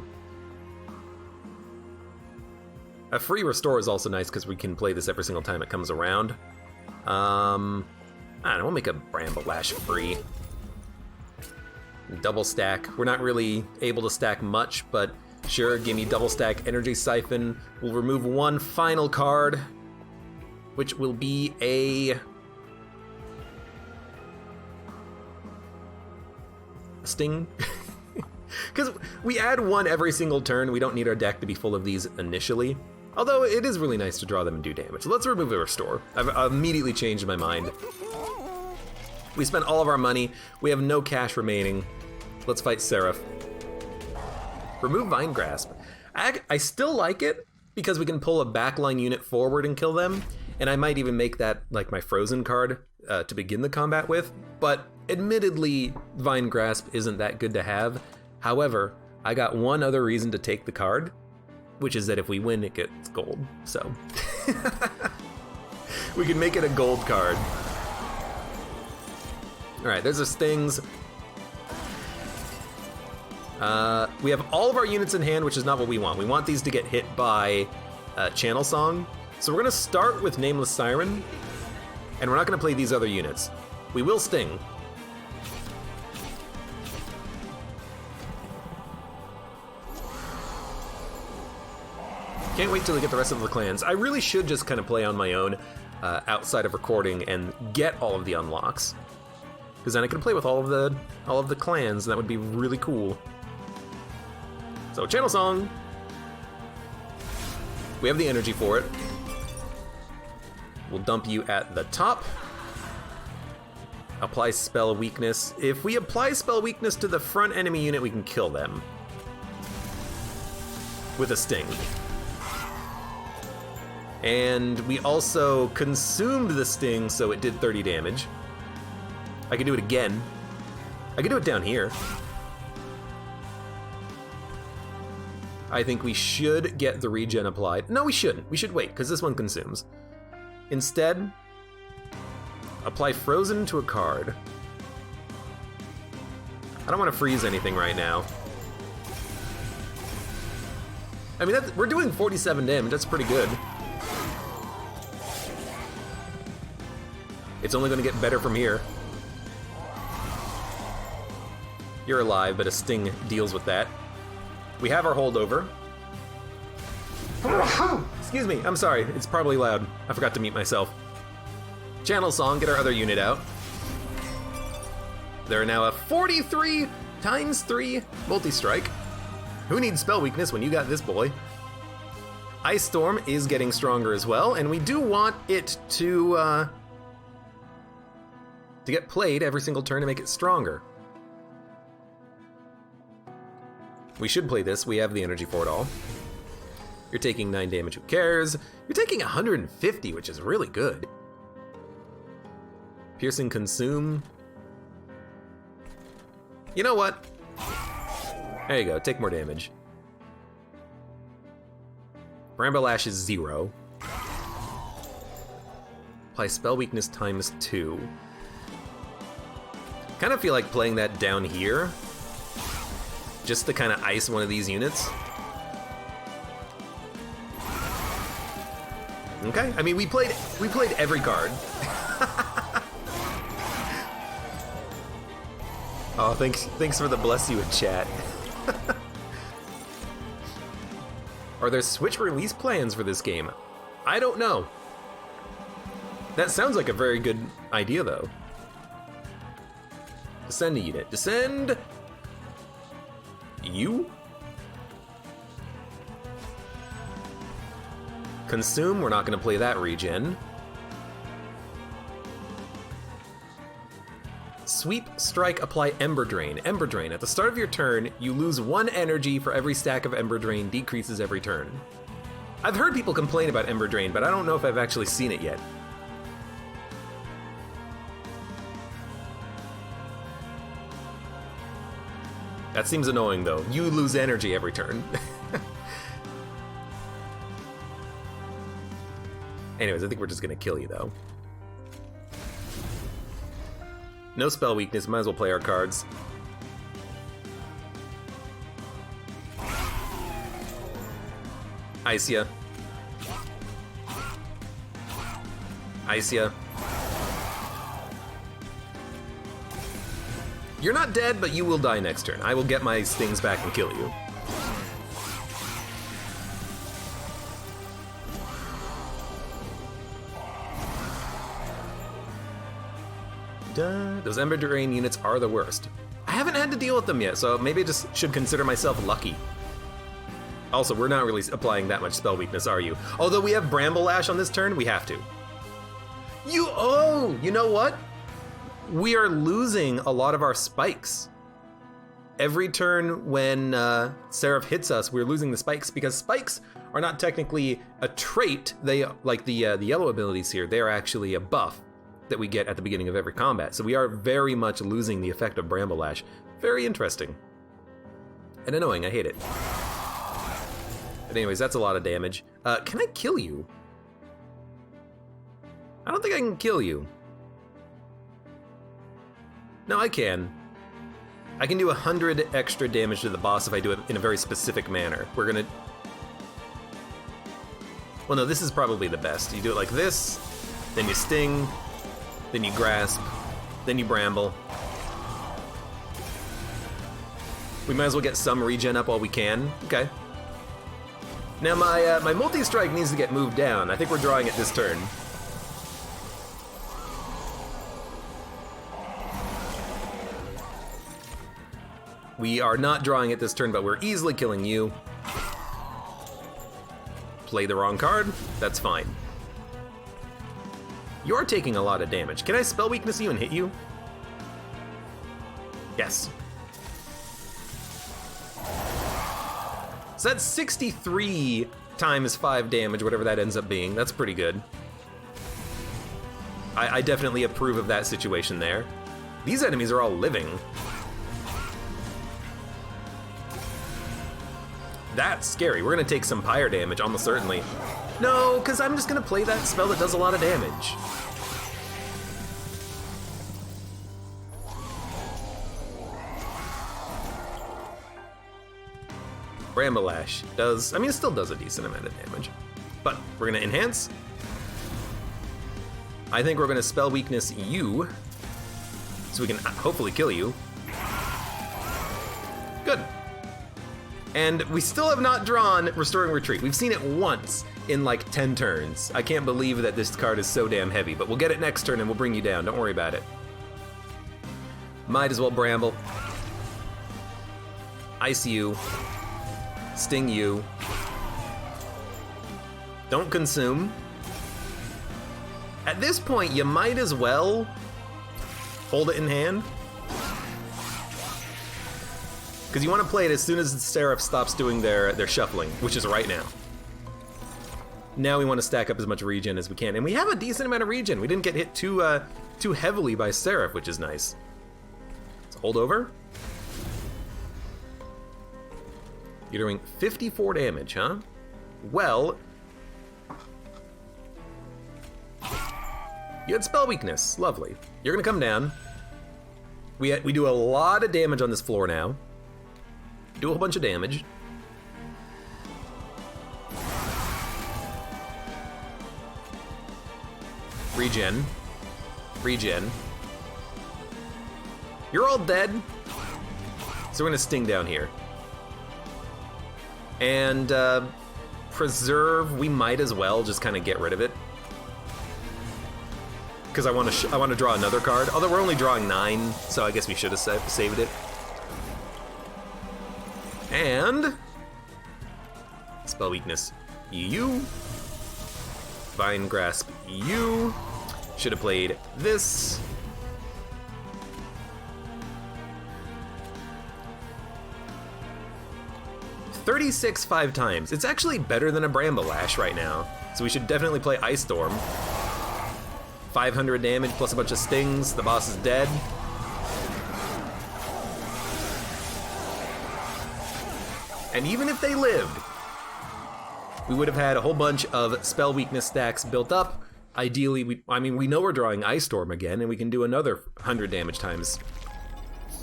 A free restore is also nice because we can play this every single time it comes around. I don't know, we'll make a Bramble Lash free. Double stack. We're not really able to stack much, but sure, give me double stack Energy Siphon. We'll remove 1 final card, which will be a sting. Because we add 1 every single turn, we don't need our deck to be full of these initially. Although it is really nice to draw them and do damage. So let's remove a restore. I've immediately changed my mind. We spent all of our money. We have no cash remaining. Let's fight Seraph. Remove Vine Grasp. I still like it because we can pull a backline unit forward and kill them. And I might even make that like my frozen card to begin the combat with. But admittedly, Vine Grasp isn't that good to have. However, I got one other reason to take the card, which is that if we win, it gets gold. So we can make it a gold card. All right, there's our stings. We have all of our units in hand, which is not what we want. We want these to get hit by Channel Song. So we're gonna start with Nameless Siren, and we're not gonna play these other units. We will sting. Can't wait till we get the rest of the clans. I really should just kind of play on my own outside of recording and get all of the unlocks. Because then I can play with all of the clans, and that would be really cool. So, Channel Song. We have the energy for it. We'll dump you at the top. Apply Spell Weakness. If we apply Spell Weakness to the front enemy unit, we can kill them. With a sting. And we also consumed the sting, so it did 30 damage. I can do it again. I can do it down here. I think we should get the regen applied. No, we shouldn't. We should wait, because this one consumes. Instead, apply Frozen to a card. I don't want to freeze anything right now. I mean, we're doing 47 damage. That's pretty good. It's only going to get better from here. You're alive, but a sting deals with that. We have our holdover. Excuse me, I'm sorry. It's probably loud. I forgot to mute myself. Channel Song, get our other unit out. There are now a 43 times 3 multi-strike. Who needs spell weakness when you got this boy? Ice Storm is getting stronger as well, and we do want it to get played every single turn to make it stronger. We should play this, we have the energy for it all. You're taking 9 damage, who cares? You're taking 150, which is really good. Piercing Consume. You know what? There you go, take more damage. Bramble Lash is 0. Apply Spell Weakness times 2. Kind of feel like playing that down here, just to kind of ice one of these units. Okay, I mean we played every card. Oh, thanks for the bless you in chat. Are there Switch release plans for this game? I don't know. That sounds like a very good idea, though. Descend a unit. Descend... you? Consume, we're not going to play that regen. Sweep, strike, apply Ember Drain. Ember Drain. At the start of your turn, you lose 1 energy for every stack of Ember Drain, decreases every turn. I've heard people complain about Ember Drain, but I don't know if I've actually seen it yet. That seems annoying, though. You lose energy every turn. Anyways, I think we're just gonna kill you, though. No spell weakness, might as well play our cards. Ice ya. Ice ya. You're not dead, but you will die next turn. I will get my stings back and kill you. Those Ember Drain units are the worst. I haven't had to deal with them yet, so maybe I just should consider myself lucky. Also, we're not really applying that much spell weakness, are you? Although we have Bramble Lash on this turn, we have to. You know what? We are losing a lot of our spikes. Every turn when Seraph hits us, we're losing the spikes because spikes are not technically a trait. They, like the yellow abilities here, they are actually a buff that we get at the beginning of every combat. So we are very much losing the effect of Bramble Lash. Very interesting. And annoying, I hate it. But anyways, that's a lot of damage. Can I kill you? I don't think I can kill you. No, I can. I can do 100 extra damage to the boss if I do it in a very specific manner. We're gonna... Well, no, this is probably the best. You do it like this, then you sting, then you grasp, then you bramble. We might as well get some regen up while we can. Okay. Now my multi-strike needs to get moved down. I think we're drawing it this turn. We are not drawing it this turn, but we're easily killing you. Play the wrong card? That's fine. You're taking a lot of damage. Can I spell weakness you and hit you? Yes. So that's 63 times 5 damage, whatever that ends up being. That's pretty good. I definitely approve of that situation there. These enemies are all living. That's scary. We're gonna take some pyre damage, almost certainly. No, because I'm just gonna play that spell that does a lot of damage. Bramble Lash does, I mean, it still does a decent amount of damage. But we're gonna enhance. I think we're gonna spell weakness you, so we can hopefully kill you. Good. And we still have not drawn Restoring Retreat. We've seen it once in like 10 turns. I can't believe that this card is so damn heavy, but we'll get it next turn and we'll bring you down. Don't worry about it. Might as well Bramble. Ice you. Sting you. Don't consume. At this point, you might as well hold it in hand. Because you want to play it as soon as the Seraph stops doing their shuffling, which is right now. Now we want to stack up as much regen as we can. And we have a decent amount of regen. We didn't get hit too heavily by Seraph, which is nice. Let's hold over. You're doing 54 damage, huh? Well, you had spell weakness. Lovely. You're gonna come down. We do a lot of damage on this floor now. Do a whole bunch of damage. Regen. Regen. You're all dead. So we're gonna sting down here. And preserve, we might as well just kind of get rid of it. Because I want to draw another card. Although we're only drawing 9, so I guess we should have saved it. And spell weakness, you. Vine grasp, you. Should have played this. $36 5 times. It's actually better than a Bramble Lash right now. So we should definitely play Ice Storm. 500 damage plus a bunch of stings. The boss is dead. And even if they lived, we would have had a whole bunch of spell weakness stacks built up. Ideally, we know we're drawing Ice Storm again, and we can do another 100 damage times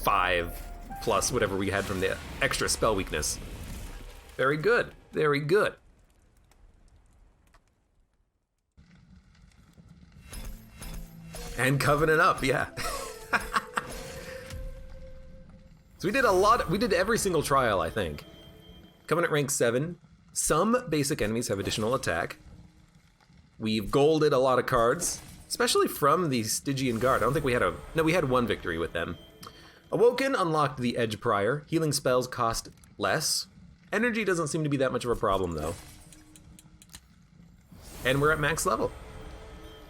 5 plus whatever we had from the extra spell weakness. Very good, very good. And Covenant up, yeah. So we did a lot, we did every single trial, I think. Covenant rank 7. Some basic enemies have additional attack. We've golded a lot of cards, especially from the Stygian Guard. I don't think we had we had one victory with them. Awoken unlocked the Edge Prior. Healing spells cost less. Energy doesn't seem to be that much of a problem though. And we're at max level.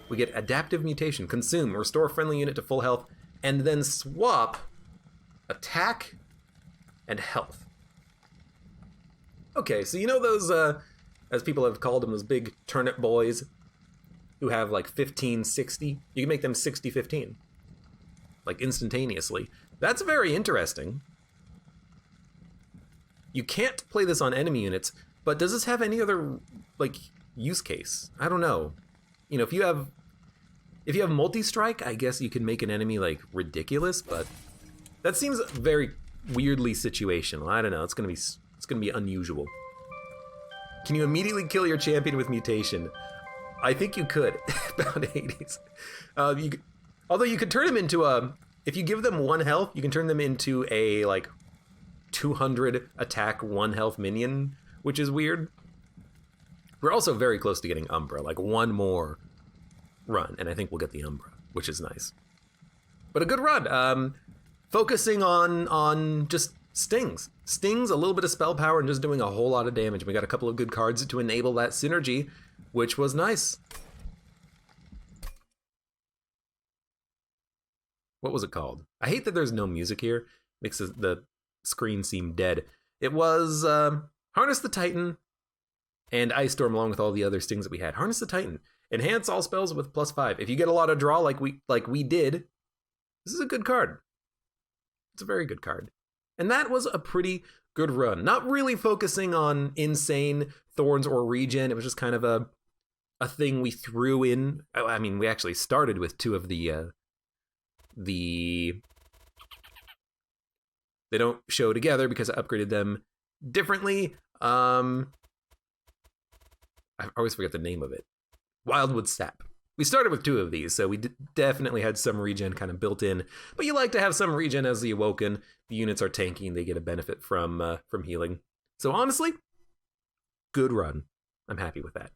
We get Adaptive Mutation, Consume, restore friendly unit to full health, and then swap attack and health. Okay, so you know those, as people have called them, those big turnip boys who have like 15-60? You can make them 60-15, like instantaneously. That's very interesting. You can't play this on enemy units, but does this have any other, like, use case? I don't know. You know, if you have multi-strike, I guess you can make an enemy, like, ridiculous, but that seems very weirdly situational. I don't know, it's gonna be unusual. Can you immediately kill your champion with mutation? I think you could, about 80s. Although you could turn them into if you give them 1 health, you can turn them into a, like, 200 attack 1 health minion, which is weird. We're also very close to getting Umbra, like 1 more run, and I think we'll get the Umbra, which is nice. But a good run. Focusing on just stings. Stings, a little bit of spell power, and just doing a whole lot of damage. We got a couple of good cards to enable that synergy, which was nice. What was it called? I hate that there's no music here. Makes the screen seem dead. It was Harness the Titan and Ice Storm, along with all the other stings that we had. Harness the Titan. Enhance all spells with +5. If you get a lot of draw like we did, this is a good card. It's a very good card. And that was a pretty good run. Not really focusing on insane thorns or regen. It was just kind of a thing we threw in. I mean, we actually started with 2 of the they don't show together because I upgraded them differently. I always forget the name of it. Wildwood Sap. We started with 2 of these, so we definitely had some regen kind of built in. But you like to have some regen as the Awoken. The units are tanking; they get a benefit from healing. So honestly, good run. I'm happy with that.